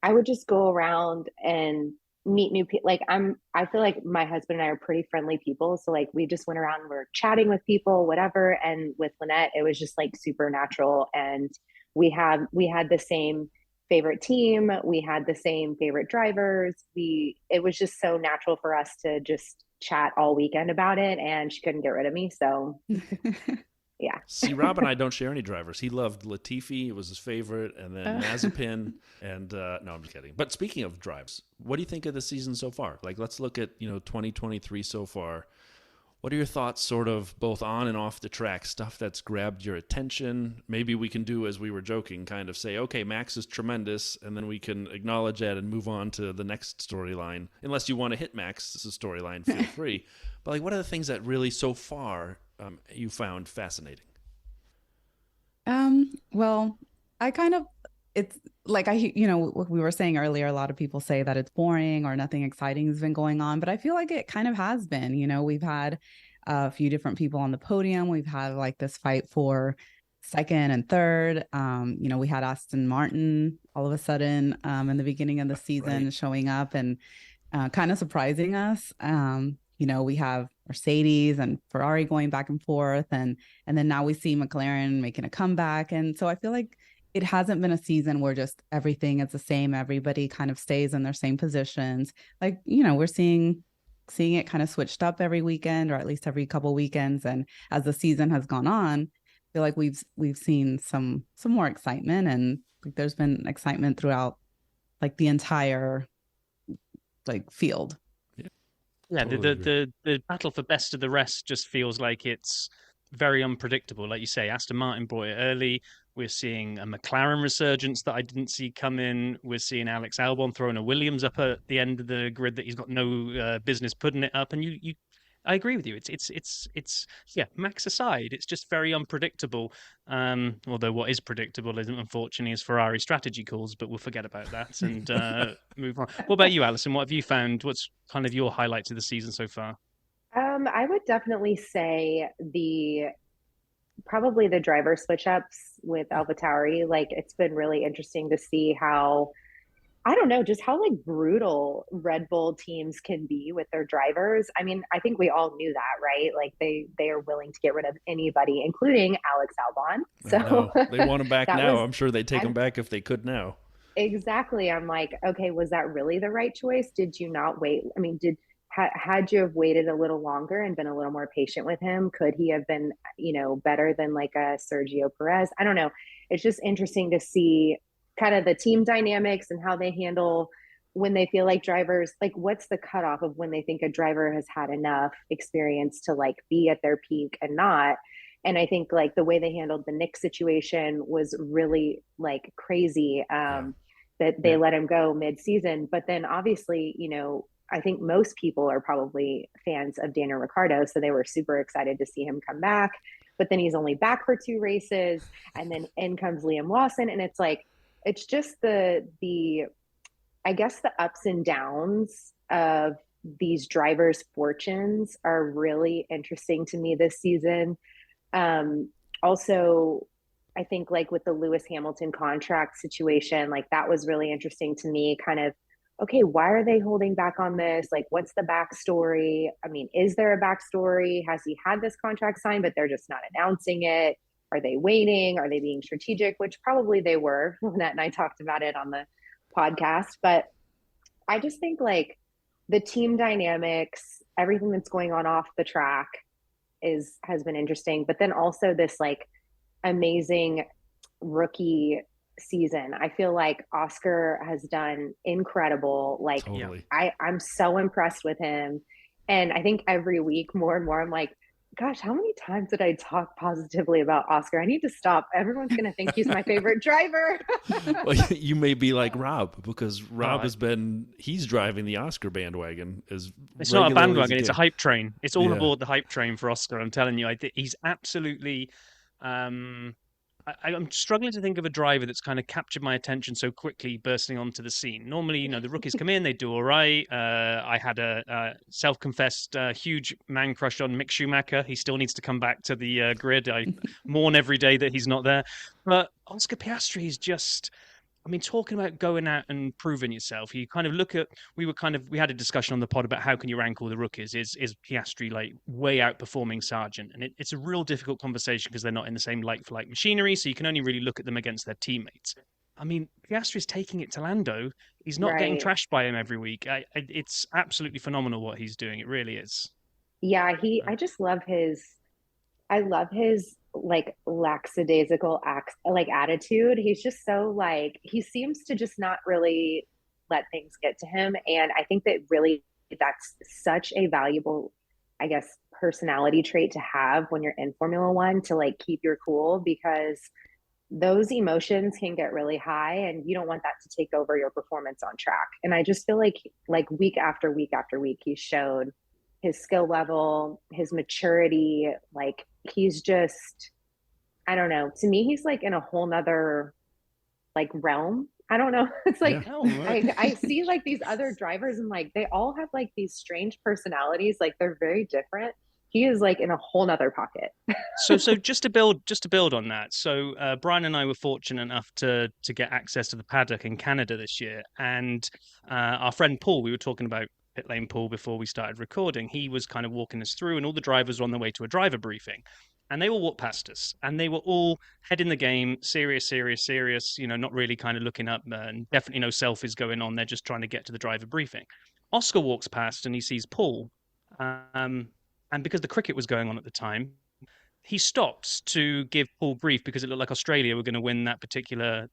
I would just go around and meet new people. Like I feel like my husband and I are pretty friendly people. So like we just went around and we're chatting with people, whatever. And with Lynnette, it was just like super natural. And we had the same favorite team. We had the same favorite drivers. It was just so natural for us to just chat all weekend about it, and she couldn't get rid of me. So yeah. See, Rob and I don't share any drivers. He loved Latifi, it was his favorite, and then Mazepin, and no, I'm just kidding. But speaking of drives, what do you think of the season so far? Like, let's look at 2023 so far. What are your thoughts, sort of both on and off the track, stuff that's grabbed your attention? Maybe we can do, as we were joking, kind of say, okay, Max is tremendous, and then we can acknowledge that and move on to the next storyline. Unless you want to hit Max's storyline, feel free. But like, what are the things that really so far you found fascinating? Well, it's like we were saying earlier, a lot of people say that it's boring or nothing exciting has been going on, but I feel like it kind of has been. We've had a few different people on the podium. We've had like this fight for second and third. We had Aston Martin all of a sudden in the beginning of the season showing up and kind of surprising us. We have Mercedes and Ferrari going back and forth, and then now we see McLaren making a comeback. And so I feel like it hasn't been a season where just everything is the same. Everybody kind of stays in their same positions. Like, we're seeing it kind of switched up every weekend, or at least every couple weekends. And as the season has gone on, I feel like we've seen some more excitement, and like there's been excitement throughout like the entire like field. Yeah, the battle for best of the rest just feels like it's very unpredictable. Like you say, Aston Martin brought it early. We're seeing a McLaren resurgence that I didn't see coming. We're seeing Alex Albon throwing a Williams up at the end of the grid that he's got no business putting it up. And I agree with you. It's Max aside, it's just very unpredictable. Although what is predictable isn't, unfortunately, is Ferrari strategy calls, but we'll forget about that and move on. What about you, Alison? What have you found? What's kind of your highlights of the season so far? I would definitely say probably the driver switch ups with AlphaTauri. Like, it's been really interesting to see how, I don't know, just how like brutal Red Bull teams can be with their drivers. I mean, I think we all knew that, right? Like they are willing to get rid of anybody, including Alex Albon. So they want him back now. I'm sure they'd take him back if they could now. Exactly. I'm like, okay, was that really the right choice? Did you not wait? I mean, had you have waited a little longer and been a little more patient with him, could he have been, better than like a Sergio Perez? I don't know. It's just interesting to see kind of the team dynamics and how they handle when they feel like drivers, like what's the cutoff of when they think a driver has had enough experience to like be at their peak and not. And I think like the way they handled the Nick situation was really like crazy. that they let him go mid-season. But then obviously, you know, I think most people are probably fans of Daniel Ricciardo, so they were super excited to see him come back. But then he's only back for 2 races, and then in comes Liam Lawson, and it's like, it's just the I guess the ups and downs of these drivers' fortunes are really interesting to me this season. Also, I think like with the Lewis Hamilton contract situation, like that was really interesting to me. Kind of, okay, why are they holding back on this? Like, what's the backstory? I mean, is there a backstory? Has he had this contract signed, but they're just not announcing it? Are they waiting? Are they being strategic? Which probably they were. Lynnette and I talked about it on the podcast. But I just think like the team dynamics, everything that's going on off the track has been interesting. But then also this like amazing rookie season. I feel like Oscar has done incredible. Like Totally. I'm so impressed with him. And I think every week more and more, I'm like, gosh, how many times did I talk positively about Oscar? I need to stop. Everyone's going to think he's my favorite driver. Well, you may be like Rob, because Rob he's driving the Oscar bandwagon. It's not a bandwagon, it's a hype train. It's all aboard the hype train for Oscar. I'm telling you, he's absolutely... I'm struggling to think of a driver that's kind of captured my attention so quickly, bursting onto the scene. Normally, you know, the rookies come in, they do all right. I had a self-confessed huge man crush on Mick Schumacher. He still needs to come back to the grid. I mourn every day that he's not there. But Oscar Piastri is just... I mean, talking about going out and proving yourself, you kind of look at, we had a discussion on the pod about how can you rank all the rookies. Is Piastri like way outperforming Sargent? And it's a real difficult conversation because they're not in the same like-for-like machinery. So you can only really look at them against their teammates. I mean, Piastri's taking it to Lando. He's not getting trashed by him every week. It's absolutely phenomenal what he's doing. It really is. Yeah, I just love his like lackadaisical attitude. He's just so like, he seems to just not really let things get to him. And I think that really that's such a valuable, I guess, personality trait to have when you're in Formula One, to like keep your cool, because those emotions can get really high and you don't want that to take over your performance on track. And I just feel like week after week after week, he showed his skill level, his maturity. Like he's just, I don't know, to me he's like in a whole nother like realm. I don't know. It's like I see like these other drivers and like they all have like these strange personalities, like they're very different. He is like in a whole nother pocket. So just to build on that. So Brian and I were fortunate enough to get access to the paddock in Canada this year, and our friend Paul, we were talking about pit lane Paul before we started recording. He was kind of walking us through, and all the drivers were on their way to a driver briefing, and they all walked past us, and they were all head in the game, serious. You know, not really kind of looking up, and definitely no selfies going on. They're just trying to get to the driver briefing. Oscar walks past and he sees Paul. And because the cricket was going on at the time, he stops to give Paul brief because it looked like Australia were going to win that particular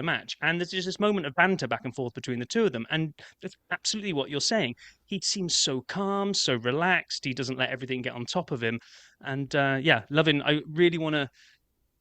match. And there's just this moment of banter back and forth between the two of them. And that's absolutely what you're saying. He seems so calm, so relaxed. He doesn't let everything get on top of him. And loving. I really want to.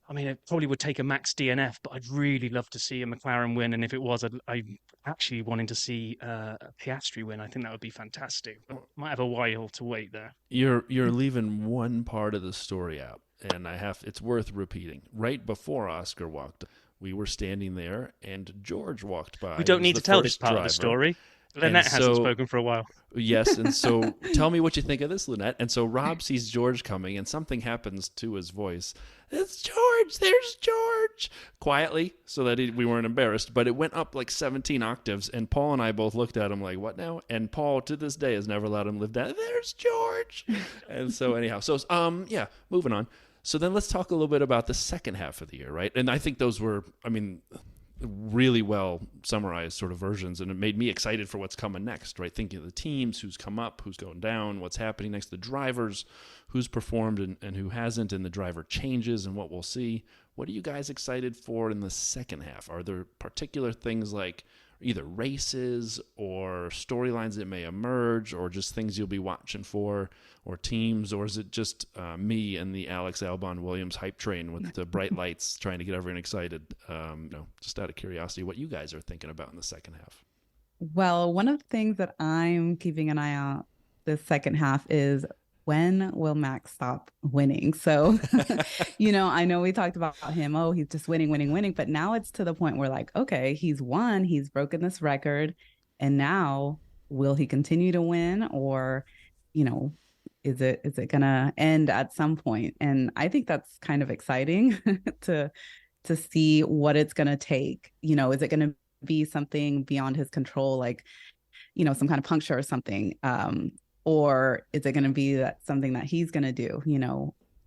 I mean, it probably would take a max DNF, but I'd really love to see a McLaren win. And if it was, I'm actually wanting to see a Piastri win. I think that would be fantastic. But might have a while to wait there. You're leaving one part of the story out, and it's worth repeating. Right before Oscar walked, we were standing there, and George walked by. We don't need to tell this part of the story. Lynnette hasn't spoken for a while. Yes, and so tell me what you think of this, Lynnette. And so Rob sees George coming, and something happens to his voice. It's George! There's George! Quietly, so that we weren't embarrassed. But it went up like 17 octaves, and Paul and I both looked at him like, what now? And Paul, to this day, has never let him live down. There's George! And so anyhow, moving on. So then let's talk a little bit about the second half of the year, right? And I think those were, really well summarized sort of versions, and it made me excited for what's coming next, right? Thinking of the teams, who's come up, who's going down, what's happening next, the drivers, who's performed and who hasn't, and the driver changes and what we'll see. What are you guys excited for in the second half? Are there particular things like, either races or storylines that may emerge, or just things you'll be watching for, or teams, or is it just me and the Alex Albon Williams hype train with the bright lights trying to get everyone excited? Just out of curiosity, what you guys are thinking about in the second half. Well, one of the things that I'm keeping an eye on the second half is, when will Max stop winning? So, I know we talked about him. Oh, he's just winning. But now it's to the point where, like, okay, he's won, he's broken this record. And now will he continue to win, or, is it going to end at some point? And I think that's kind of exciting to see what it's going to take. Is it going to be something beyond his control, like, some kind of puncture or something? Or is it going to be something that he's going to do,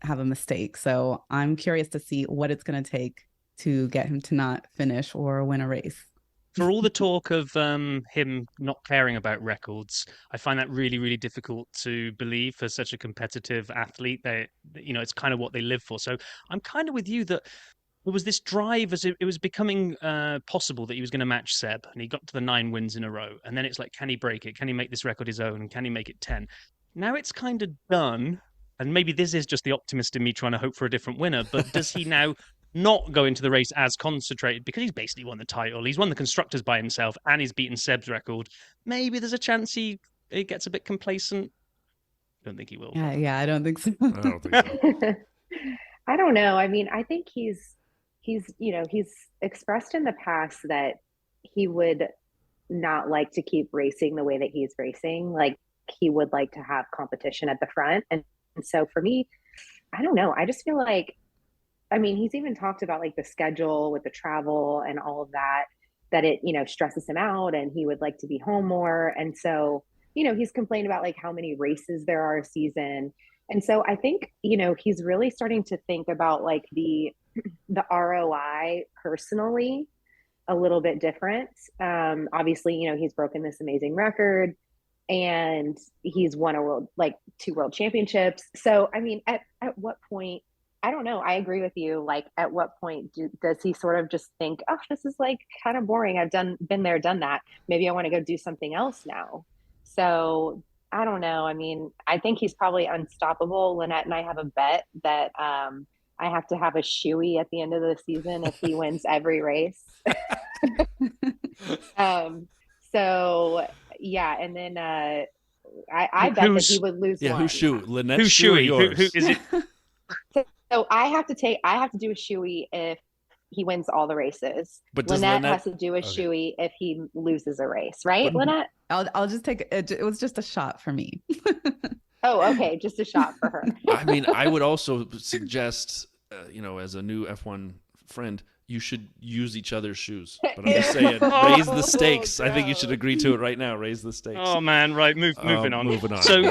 have a mistake? So I'm curious to see what it's going to take to get him to not finish or win a race. For all the talk of him not caring about records, I find that really, really difficult to believe for such a competitive athlete. It's kind of what they live for. So I'm kind of with you that there was this drive as it was becoming possible that he was going to match Seb, and he got to the 9 wins in a row. And then it's like, can he break it? Can he make this record his own? And can he make it 10? Now it's kind of done. And maybe this is just the optimist in me trying to hope for a different winner. But does he now not go into the race as concentrated? Because he's basically won the title. He's won the constructors by himself, and he's beaten Seb's record. Maybe there's a chance he gets a bit complacent. Don't think he will. Yeah, I don't think so. I don't think so. I don't know. I mean, I think he's expressed in the past that he would not like to keep racing the way that he's racing. Like, he would like to have competition at the front. And so for me, I don't know. I just feel like, I mean, he's even talked about like the schedule with the travel and all of that it, stresses him out, and he would like to be home more. And so, he's complained about like how many races there are a season. And so I think, he's really starting to think about like the ROI personally a little bit different. Obviously, he's broken this amazing record, and he's won 2 world championships. So, I mean, at what point, I don't know. I agree with you. Like, at what point does he sort of just think, oh, this is like kind of boring. I've been there, done that. Maybe I want to go do something else now. So I don't know. I mean, I think he's probably unstoppable. Lynnette and I have a bet that I have to have a shoey at the end of the season if he wins every race. So yeah, and then I bet that he would lose one. Who's shoe? Lynnette's who's shoe or shoey? yours? Who is it? So I have to do a shoey if he wins all the races. But does Lynnette Lynnette has to do a shoey if he loses a race, right, Lynnette? I'll just take it. It was just a shot for me. Oh, okay, just a shot for her. I mean, I would also suggest, as a new F1 friend, you should use each other's shoes. But I'm just saying, raise the stakes. I think you should agree to it right now. Raise the stakes. Oh man, right. Moving on. Moving on. So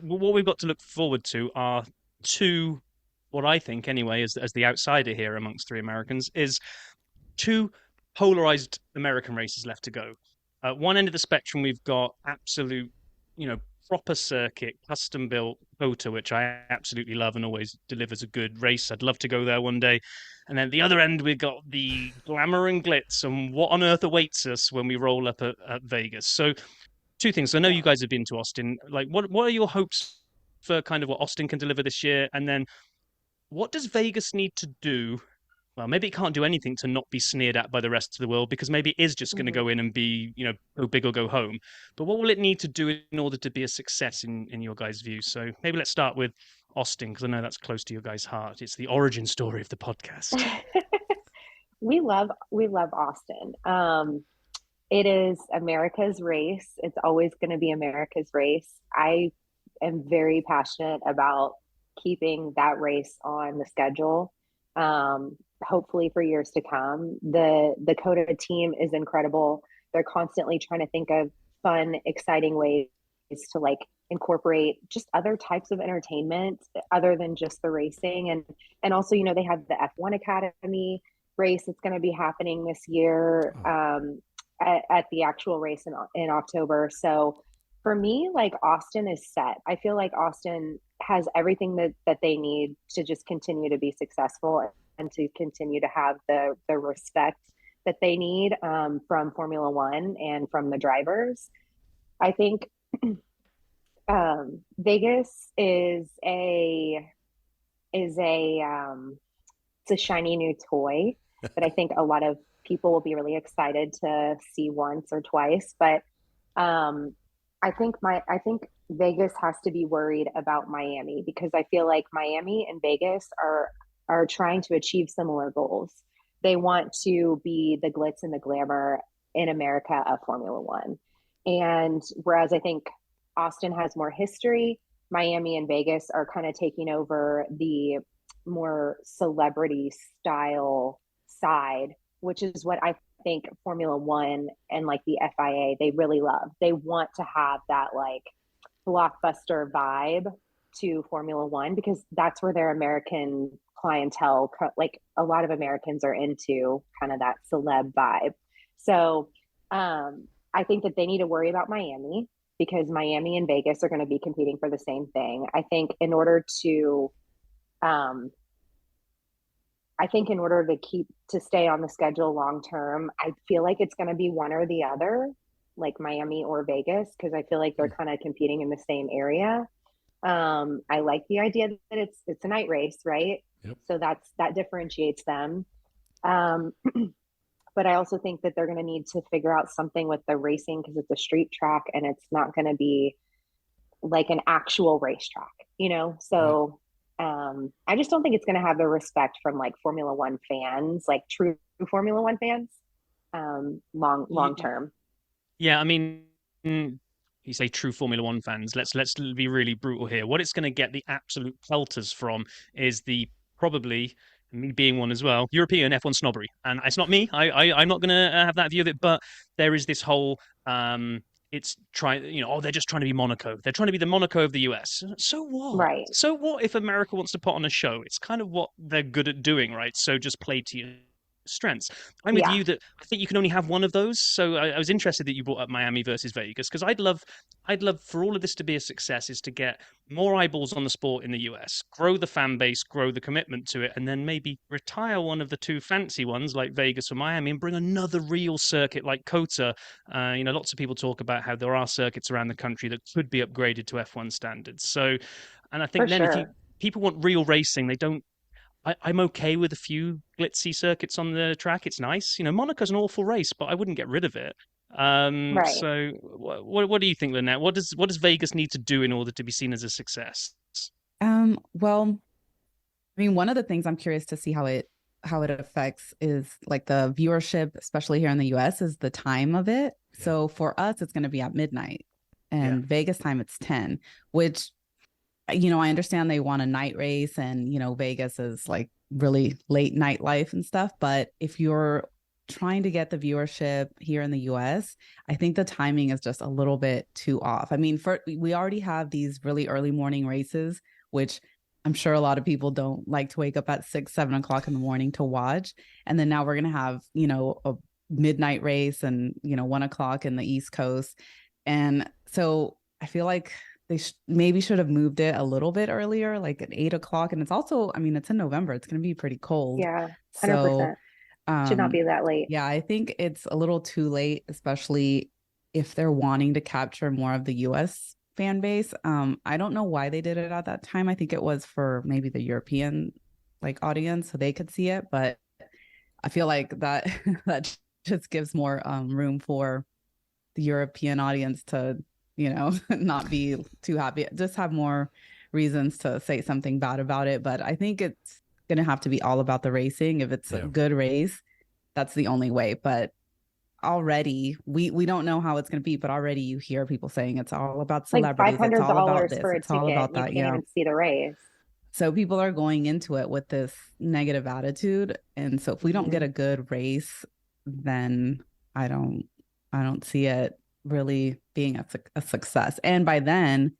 what we've got to look forward to are 2, what I think anyway, as the outsider here amongst 3 Americans, is 2 polarized American races left to go. At one end of the spectrum, we've got absolute, proper circuit, custom built COTA, which I absolutely love and always delivers a good race. I'd love to go there one day. And then at the other end, we've got the glamour and glitz and what on earth awaits us when we roll up at Vegas. So 2 things. I know you guys have been to Austin. Like, what are your hopes for kind of what Austin can deliver this year? And then what does Vegas need to do? Well, maybe it can't do anything to not be sneered at by the rest of the world, because maybe it is just going to go in and be, go big or go home. But what will it need to do in order to be a success in your guys' view? So maybe let's start with Austin, because I know that's close to your guys' heart. It's the origin story of the podcast. We love Austin. It is America's race. It's always going to be America's race. I am very passionate about keeping that race on the schedule. Hopefully for years to come. The COTA team is incredible. They're constantly trying to think of fun, exciting ways to like incorporate just other types of entertainment other than just the racing. And also, they have the F1 Academy race that's going to be happening this year at the actual race in October. So for me, like, Austin is set. I feel like Austin has everything that they need to just continue to be successful and to continue to have the respect that they need from Formula One and from the drivers. I think Vegas is it's a shiny new toy that I think a lot of people will be really excited to see once or twice. But I think Vegas has to be worried about Miami, because I feel like Miami and Vegas are trying to achieve similar goals. They want to be the glitz and the glamour in America of Formula One. And whereas I think Austin has more history, Miami and Vegas are kind of taking over the more celebrity style side, which is what I think Formula One and like the FIA, they really love. They want to have that like blockbuster vibe to Formula One, because that's where their American clientele, like a lot of Americans are into kind of that celeb vibe. So I think that they need to worry about Miami, because Miami and Vegas are going to be competing for the same thing. I think in order to stay on the schedule long term, I feel like it's going to be one or the other, like Miami or Vegas, because I feel like they're kind of competing in the same area. I like the idea that it's a night race, right? Yep. So that differentiates them. But I also think that they're going to need to figure out something with the racing, because it's a street track and it's not going to be like an actual racetrack, you know? So I just don't think it's going to have the respect from like Formula One fans, like true Formula One fans, long term. Yeah, I mean, you say true Formula One fans. Let's be really brutal here. What it's going to get the absolute pelters from is probably me being one as well, European F1 snobbery. And it's not me. I'm not going to have that view of it. But there is this whole it's trying, they're just trying to be Monaco. They're trying to be the Monaco of the US. So what? Right. So what if America wants to put on a show? It's kind of what they're good at doing, right? So just play to your strengths. I'm with you that I think you can only have one of those. So I was interested that you brought up Miami versus Vegas, because I'd love for all of this to be a success, is to get more eyeballs on the sport in the US, grow the fan base, grow the commitment to it, and then maybe retire one of the two fancy ones like Vegas or Miami and bring another real circuit like COTA. Lots of people talk about how there are circuits around the country that could be upgraded to F1 standards. So, and I think if people want real racing, they don't. I'm okay with a few glitzy circuits on the track. It's nice. Monaco's an awful race, but I wouldn't get rid of it. Right. So what do you think, Lynnette? What does Vegas need to do in order to be seen as a success? Well, I mean, one of the things I'm curious to see how it affects is like the viewership, especially here in the US, is the time of it. Yeah. So for us, it's going to be at midnight, and Vegas time it's 10, which, I understand they want a night race, and, Vegas is like really late nightlife and stuff. But if you're trying to get the viewership here in the US, I think the timing is just a little bit too off. I mean, we already have these really early morning races, which I'm sure a lot of people don't like to wake up at 6-7 o'clock in the morning to watch. And then now we're going to have, a midnight race and, 1 o'clock in the East Coast. And so I feel like they maybe should have moved it a little bit earlier, like at 8 o'clock. And it's also, I mean, it's in November. It's going to be pretty cold. Yeah, 100%. Should not be that late. Yeah, I think it's a little too late, especially if they're wanting to capture more of the US fan base. I don't know why they did it at that time. I think it was for maybe the European audience so they could see it. But I feel like that just gives more room for the European audience to not be too happy, just have more reasons to say something bad about it. But I think it's going to have to be all about the racing. If it's a good race, that's the only way. But already we don't know how it's going to be, but already you hear people saying it's all about celebrities. Like $500 it's all about this. for a it's ticket. all about that. You can't even see the race. So people are going into it with this negative attitude. And so if we don't get a good race, then I don't see it really being a success. And by then,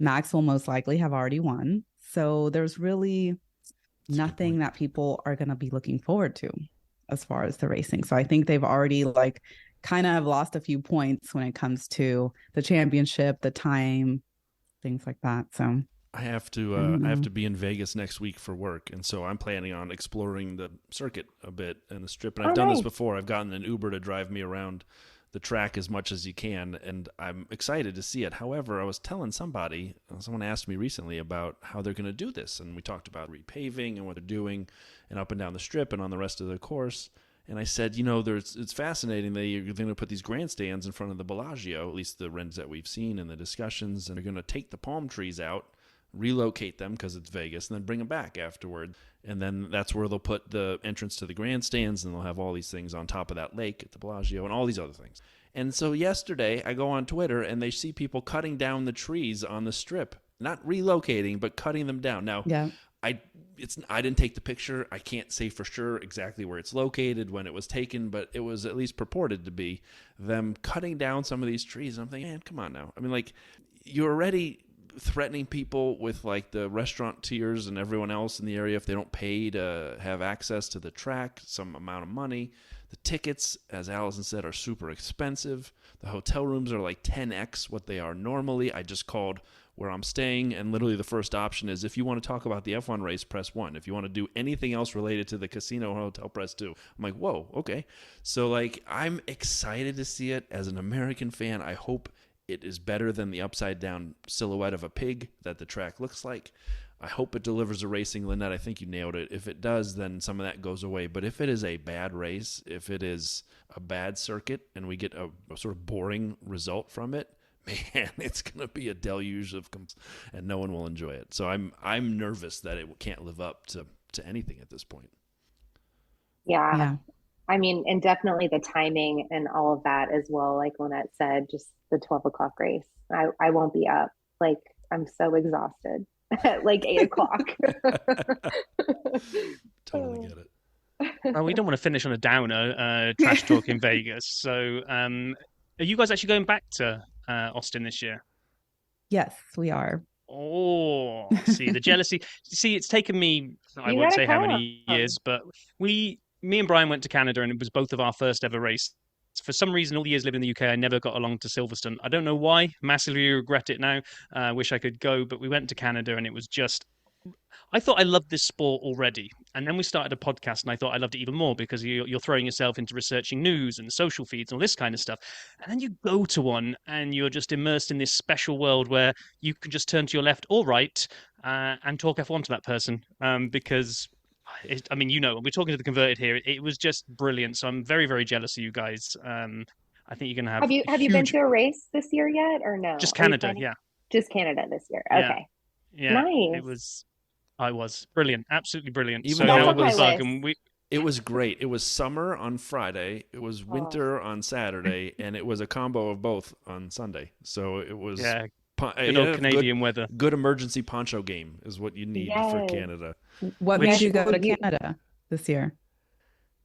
Max will most likely have already won. So there's really nothing that people are going to be looking forward to as far as the racing. So I think they've already kind of lost a few points when it comes to the championship, the time, things like that. So I have to be in Vegas next week for work, and so I'm planning on exploring the circuit a bit and the strip. And I've done this before. I've gotten an Uber to drive me around the track as much as you can, and I'm excited to see it. However, I was telling someone asked me recently about how they're going to do this, and we talked about repaving and what they're doing, and up and down the strip and on the rest of the course. And I said, it's fascinating that you're going to put these grandstands in front of the Bellagio, at least the rends that we've seen in the discussions, and they're going to take the palm trees out, relocate them because it's Vegas, and then bring them back afterward. And then that's where they'll put the entrance to the grandstands, and they'll have all these things on top of that lake at the Bellagio and all these other things. And so yesterday I go on Twitter and they see people cutting down the trees on the strip, not relocating, but cutting them down. Now, yeah. I didn't take the picture. I can't say for sure exactly where it's located, when it was taken, but it was at least purported to be them cutting down some of these trees. And I'm thinking, man, come on now. I mean, like, you're already threatening people with like the restaurateurs and everyone else in the area if they don't pay to have access to the track, some amount of money. The tickets, as Allison said, are super expensive. The hotel rooms are like 10x what they are normally. I just called where I'm staying, and literally the first option is, if you want to talk about the F1 race, press 1. If you want to do anything else related to the casino or hotel, press 2. I'm like, whoa, okay. So like, I'm excited to see it. As an American fan, I hope it is better than the upside down silhouette of a pig that the track looks like. I hope it delivers a racing. Lynnette, I think you nailed it. If it does, then some of that goes away. But if it is a bad race, if it is a bad circuit, and we get a sort of boring result from it, man, it's going to be a deluge of and no one will enjoy it. So I'm nervous that it can't live up to anything at this point. Yeah. I mean, and definitely the timing and all of that as well. Like Lynette said, just the 12 o'clock race. I won't be up. Like, I'm so exhausted at like 8 o'clock. Totally get it. Oh, we don't want to finish on a downer, trash talk in Vegas. So are you guys actually going back to Austin this year? Yes, we are. Oh, see the jealousy. See, it's taken me, I won't say how many years, but me and Brian went to Canada, and it was both of our first ever race. For some reason, all the years living in the UK, I never got along to Silverstone. I don't know why. Massively regret it now. Wish I could go, but we went to Canada, and it was just, I thought I loved this sport already. And then we started a podcast, and I thought I loved it even more because you're throwing yourself into researching news and social feeds and all this kind of stuff. And then you go to one, and you're just immersed in this special world where you can just turn to your left or right and talk F1 to that person because... I mean, we're talking to the converted here. It was just brilliant. So I'm very, very jealous of you guys. I think you're going to have. Have you been to a race this year yet, or no? Just Canada, yeah. Just Canada this year. Okay. Yeah. Nice. I was brilliant, absolutely brilliant. Even so now we'll bug, and it was great. It was summer on Friday. It was winter on Saturday, and it was a combo of both on Sunday. So it was. Yeah. Good old Canadian weather. Good emergency poncho game is what you need for Canada. What made you go to Canada this year?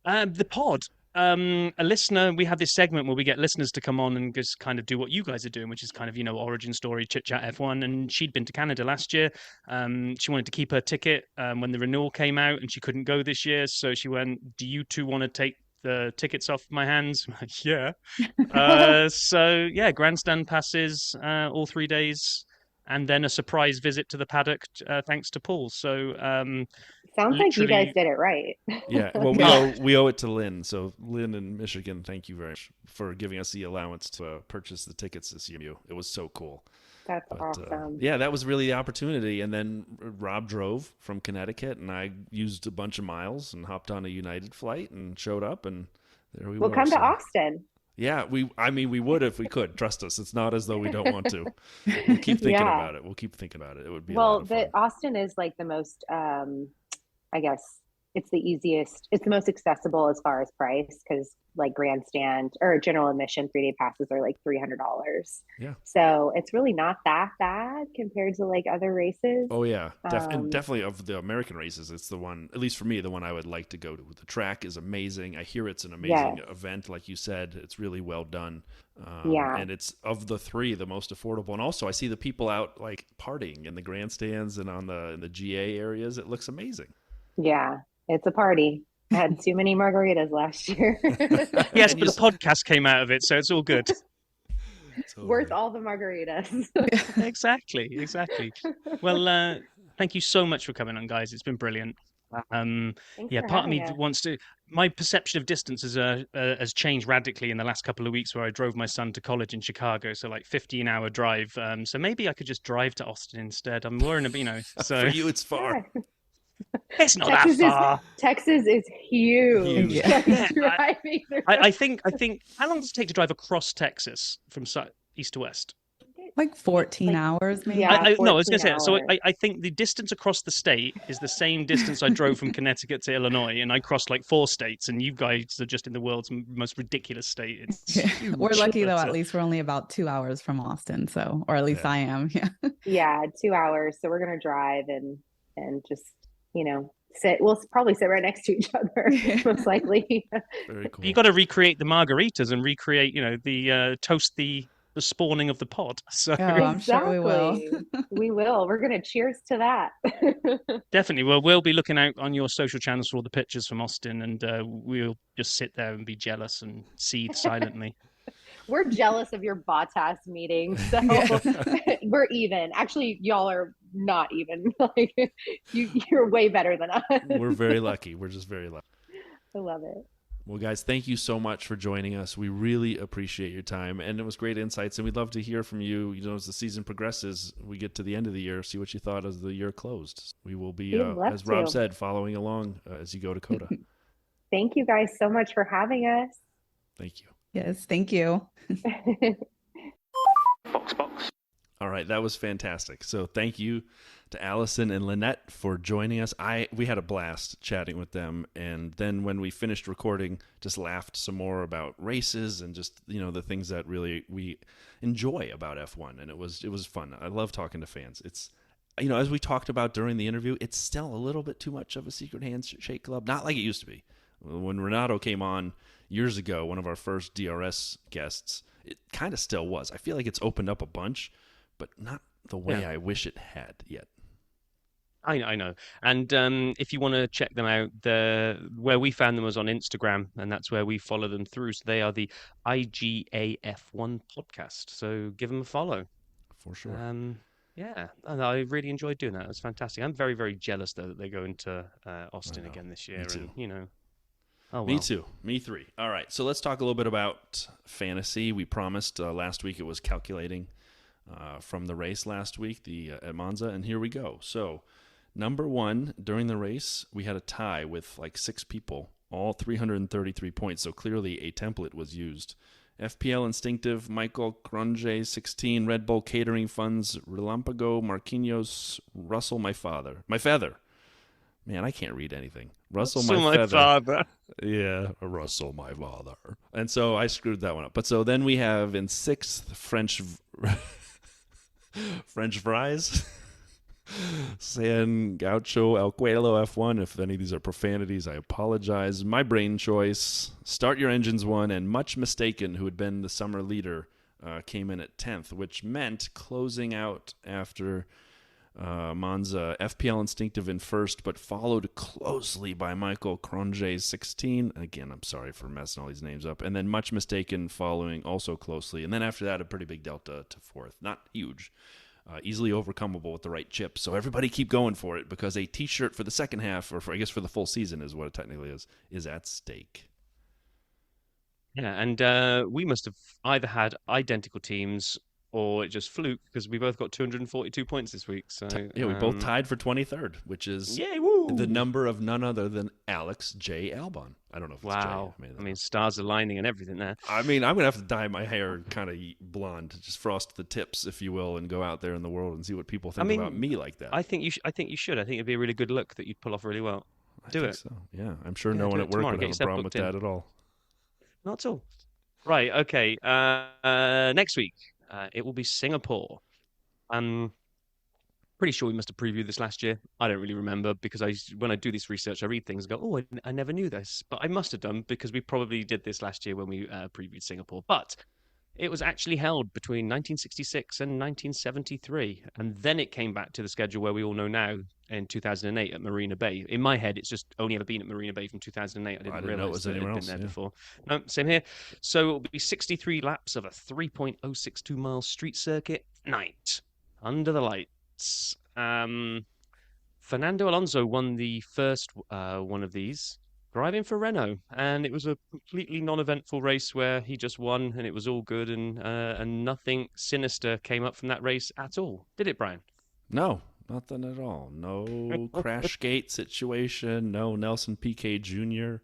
The pod. A listener, we have this segment where we get listeners to come on and just kind of do what you guys are doing, which is kind of, origin story, chit chat F1. And she'd been to Canada last year. She wanted to keep her ticket when the renewal came out, and she couldn't go this year. So she went, do you two want to take the tickets off my hands? Yeah. So yeah, grandstand passes all 3 days, and then a surprise visit to the paddock thanks to Paul. So sounds like you guys did it right. Yeah, well, we owe it to Lynn. So Lynn in Michigan, thank you very much for giving us the allowance to purchase the tickets this year. It was so cool. That's awesome. Yeah, that was really the opportunity. And then Rob drove from Connecticut, and I used a bunch of miles and hopped on a United flight and showed up, and there we were. We'll come to Austin. Yeah, we would if we could. Trust us. It's not as though we don't want to. We'll keep thinking about it. It would be Austin is like the most, I guess it's the easiest. It's the most accessible as far as price, because like grandstand or general admission 3-day passes are like $300. Yeah. So it's really not that bad compared to like other races. Oh yeah, and definitely of the American races, it's the one, at least for me, the one I would like to go to. The track is amazing. I hear it's an amazing event, like you said. It's really well done. And it's, of the three, the most affordable. And also, I see the people out like partying in the grandstands and in the GA areas. It looks amazing. Yeah, it's a party. I had too many margaritas last year. Yes, but the podcast came out of it, so it's all good. Worth all the margaritas. Exactly. Well, thank you so much for coming on, guys. It's been brilliant. Thanks Yeah, for part of having me us. wants to. My perception of distance has changed radically in the last couple of weeks, where I drove my son to college in Chicago, so like 15-hour drive. So maybe I could just drive to Austin instead. I'm worrying about, so For you, it's far. Yeah. it's not that far. Texas is huge. Huge. Like, Yeah, driving through. I think. How long does it take to drive across Texas from east to west? Like 14 hours, maybe. Yeah. No, I was going to 14 say. So hours. I think the distance across the state is the same distance I drove from Connecticut to Illinois, and I crossed like 4 states. And you guys are just in the world's most ridiculous state. It's huge. We're lucky though. But, At least we're only about 2 hours from Austin, so or at least Yeah. I am. Yeah. Yeah, 2 hours. So we're gonna drive and just sit. We'll probably sit right next to each other, most likely. Very cool. you got to recreate the margaritas and recreate, the toast the spawning of the pod. So Oh, I'm sure we will. We will. We're gonna cheers to that. definitely, well, we'll be looking out on your social channels for all the pictures from Austin, and we'll just sit there and be jealous and seethe silently. We're jealous of your Bottas meeting, so we're even. Actually, y'all are not even. Like you're way better than us. We're very lucky. We're just very lucky. I love it. Well, guys, thank you so much for joining us. We really appreciate your time, and it was great insights, and we'd love to hear from you. As the season progresses, we get to the end of the year, see what you thought as the year closed. We will be, We'd love as Rob to. said, following along as you go to Coda. Thank you guys so much for having us. Thank you. Yes, thank you. All right, that was fantastic. So thank you to Allison and Lynnette for joining us. We had a blast chatting with them, and then when we finished recording, just laughed some more about races and just the things that really we enjoy about F1, and it was fun. I love talking to fans. It's as we talked about during the interview, it's still a little bit too much of a secret handshake club, not like it used to be. When Renato came on years ago, one of our first DRS guests, it kind of still was. I feel like it's opened up a bunch, but not the way I wish it had yet. I know. And if you want to check them out, where we found them was on Instagram, and that's where we follow them through. So they are the IGAF1 podcast. So give them a follow. For sure. Yeah, and I really enjoyed doing that. It was fantastic. I'm very, very jealous, though, that they're going to Austin again this year. Me too. And, oh, well. Me too. Me three. All right. So let's talk a little bit about fantasy. We promised last week it was calculating from the race last week, at Monza, and here we go. So number one, during the race, we had a tie with like 6 people, all 333 points. So clearly a template was used. FPL Instinctive, Michael Cronje, 16, Red Bull Catering Funds, Relampago, Marquinhos, Russell, my feather. Man, I can't read anything. Russell, my feather. Father. Yeah, Russell, my father. And so I screwed that one up. But so then we have in 6th French fries. San Gaucho El Cuelo F1. If any of these are profanities, I apologize. My brain choice. Start Your Engines 1, and Much Mistaken, who had been the summer leader, came in at 10th, which meant closing out after Monza, FPL Instinctive in first, but followed closely by Michael Cronje 16. Again, I'm sorry for messing all these names up. And then Much Mistaken following also closely. And then after that, a pretty big delta to 4th. Not huge. Easily overcomable with the right chip. So everybody keep going for it, because a T-shirt for the second half, or I guess for the full season is what it technically is at stake. Yeah, and we must have either had identical teams or it just fluke, because we both got 242 points this week. So Yeah, we both tied for 23rd, which is yay, woo! the number of none other than Alex J. Albon. I don't know if it's Wow. J. I mean, stars aligning and everything there. I mean, I'm going to have to dye my hair kind of blonde, to just frost the tips, if you will, and go out there in the world and see what people think about me like that. I think you should. I think it'd be a really good look that you'd pull off really well. I Do think it. So. Yeah, I'm sure Yeah, no do one it at work tomorrow. would Get have a yourself problem with booked in. that at all. Not at all. Right. Okay. Next week, it will be Singapore. Pretty sure we must have previewed this last year. I don't really remember, because when I do this research, I read things and go, oh, I never knew this. But I must have done, because we probably did this last year when we previewed Singapore. But It was actually held between 1966 and 1973, and then it came back to the schedule where we all know now in 2008 at Marina Bay. In my head, it's just only ever been at Marina Bay from 2008. I didn't know it realize was that it anywhere had else. been there Yeah. before. No, same here. So it'll be 63 laps of a 3.062 mile street circuit night under the lights. Fernando Alonso won the first one of these, driving for Renault, and it was a completely non-eventful race where he just won, and it was all good, and nothing sinister came up from that race at all, did it, Brian? No, nothing at all. No crash gate situation. No Nelson Piquet Jr.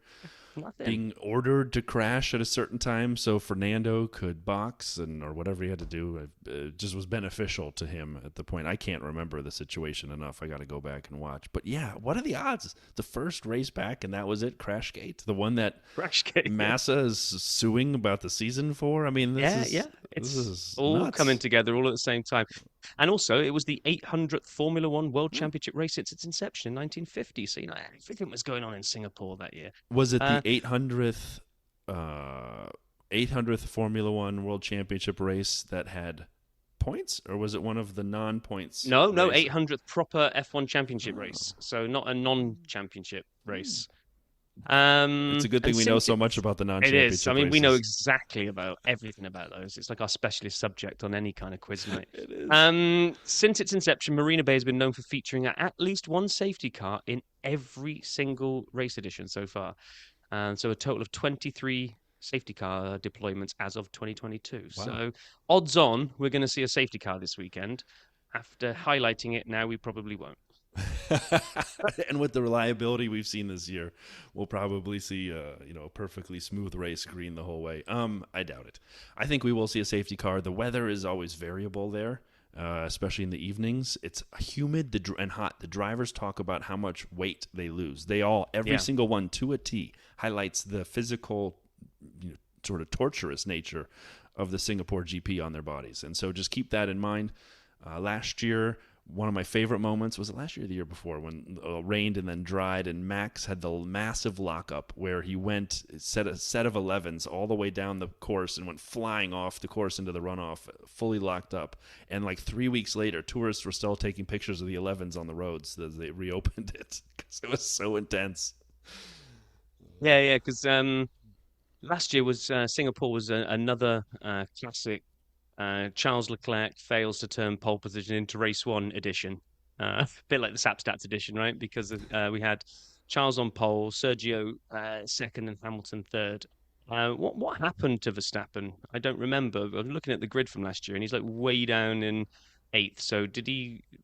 Nothing. being ordered to crash at a certain time so Fernando could box or whatever he had to do. It just was beneficial to him at the point. I can't remember the situation enough. I got to go back and watch. But yeah, what are the odds? The first race back and that was it, Crashgate, the one that Crashgate, Massa is suing about the season for. I mean, this is all nuts. coming together all at the same time. And also, it was the 800th Formula One World Championship race since its inception in 1950. So, everything was going on in Singapore that year. Was it the 800th Formula One World Championship race that had points, or was it one of the non-points? No, 800th proper F1 championship race. So not a non-championship race. It's a good thing we know so much about the non-championship It is. I mean, we know races. exactly about everything about those. It's like our specialist subject on any kind of quiz night. It is. Since its inception, Marina Bay has been known for featuring at least one safety car in every single race edition so far. So a total of 23 safety car deployments as of 2022. Wow. So odds on, we're going to see a safety car this weekend. After highlighting it now, we probably won't. And with the reliability we've seen this year, we'll probably see a perfectly smooth race green the whole way. I doubt it. I think we will see a safety car. The weather is always variable there, especially in the evenings. It's humid and hot. The drivers talk about how much weight they lose. Every single one to a T highlights the physical, sort of torturous nature of the Singapore GP on their bodies. And so just keep that in mind. Last year, one of my favorite moments, was it last year or the year before, when it rained and then dried, and Max had the massive lockup where he set a set of 11s all the way down the course and went flying off the course into the runoff, fully locked up. And like 3 weeks later, tourists were still taking pictures of the 11s on the roads as they reopened it because it was so intense. Yeah, because last year was Singapore was another classic. Charles Leclerc fails to turn pole position into race one edition. A bit like the Sapstats edition, right? Because we had Charles on pole, Sergio second, and Hamilton third. What happened to Verstappen? I don't remember. I'm looking at the grid from last year, and he's like way down in eighth. So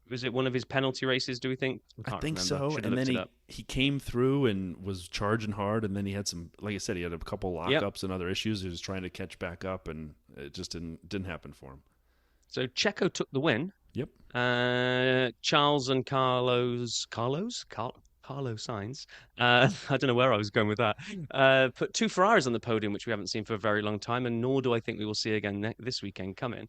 was it one of his penalty races, do we think? I think so. And then he came through and was charging hard, and then he had some, like I said, he had a couple lockups and other issues. He was trying to catch back up, and it just didn't happen for him. So Checo took the win. Yep. Charles and Carlos Sainz. I don't know where I was going with that. Put two Ferraris on the podium, which we haven't seen for a very long time, and nor do I think we will see again this weekend coming.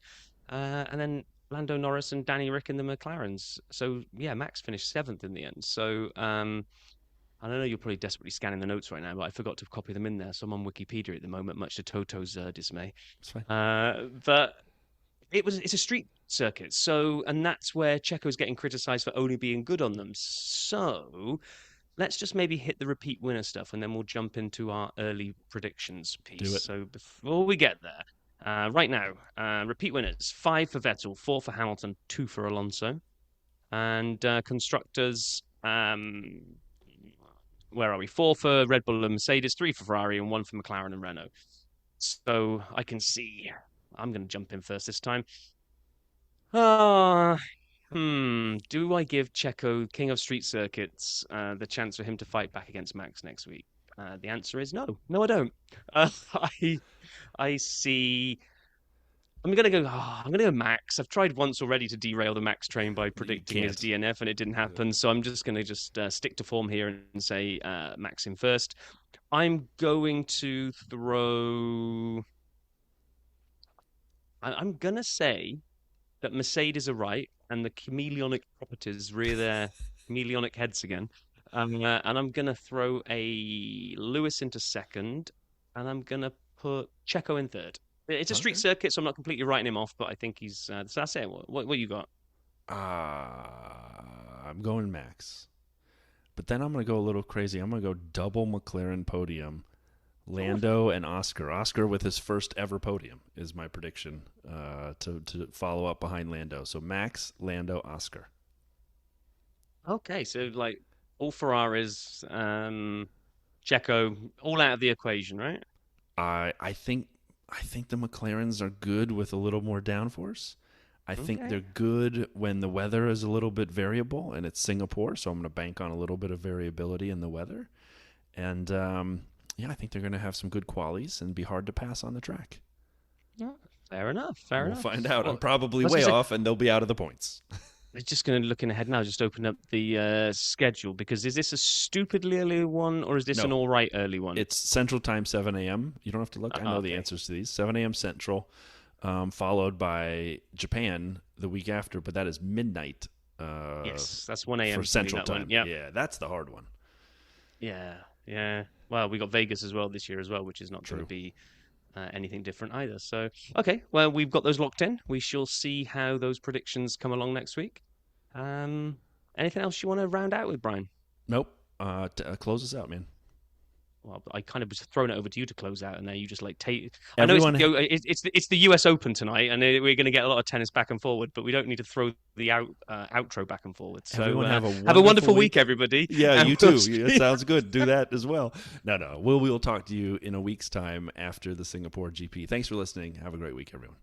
And then Lando Norris and Danny Rick in the McLarens. So, yeah, Max finished seventh in the end. So, I don't know, you're probably desperately scanning the notes right now, but I forgot to copy them in there. So I'm on Wikipedia at the moment, much to Toto's dismay. It's fine. But it's a street circuit. So, and that's where Checo's getting criticised for only being good on them. So let's just maybe hit the repeat winner stuff, and then we'll jump into our early predictions piece. Do it. So before we get there, right now, repeat winners: 5 for Vettel, 4 for Hamilton, 2 for Alonso. And constructors, where are we? 4 for Red Bull and Mercedes, 3 for Ferrari, and 1 for McLaren and Renault. So I can see. I'm going to jump in first this time. Do I give Checo, King of Street Circuits, the chance for him to fight back against Max next week? The answer is no. No, I don't. I see. I'm gonna go Max. I've tried once already to derail the Max train by predicting his DNF, and it didn't happen. So I'm just gonna stick to form here and say Max in first. I'm going to throw. I'm gonna say that Mercedes are right, and the chameleonic properties rear their chameleonic heads again. And I'm gonna throw a Lewis into second, and I'm gonna put Checo in third. It's a street Okay. circuit, so I'm not completely writing him off, but I think he's. So that's it. What you got? I'm going Max. But then I'm going to go a little crazy. I'm going to go double McLaren podium. Lando and Oscar. Oscar with his first ever podium is my prediction to follow up behind Lando. So Max, Lando, Oscar. Okay, so like all Ferraris, Checo, all out of the equation, right? I think the McLarens are good with a little more downforce. I think Okay. they're good when the weather is a little bit variable, and it's Singapore, so I'm going to bank on a little bit of variability in the weather. And I think they're going to have some good qualities and be hard to pass on the track. Yeah, fair enough. Fair We'll enough. find out. Well, I'm probably I was way gonna say- off, and they'll be out of the points. I'm just going to looking ahead now. Just open up the schedule because is this a stupidly early one or is this an No. all right early one? It's Central Time, 7 a.m. You don't have to look. I know the Okay. answers to these. 7 a.m. Central, followed by Japan the week after, but that is midnight. Yes, that's 1 a.m. for Central that one. Time. Yeah, Yeah, that's the hard one. yeah. Well, we got Vegas as well this year as well, which is not going True. to be anything different either. So, okay, well, we've got those locked in. We shall see how those predictions come along next week. Anything else you want to round out with, Brian? Nope. Close us out, man. Well, I kind of was throwing it over to you to close out, and now you just like take. Everyone- I know it's the U.S. Open tonight, and we're going to get a lot of tennis back and forward, but we don't need to throw the outro back and forward. So Everyone have a wonderful wonderful week, everybody. Yeah, And you we'll too. see- That sounds good. Do that as well. No. We'll talk to you in a week's time after the Singapore GP. Thanks for listening. Have a great week, everyone.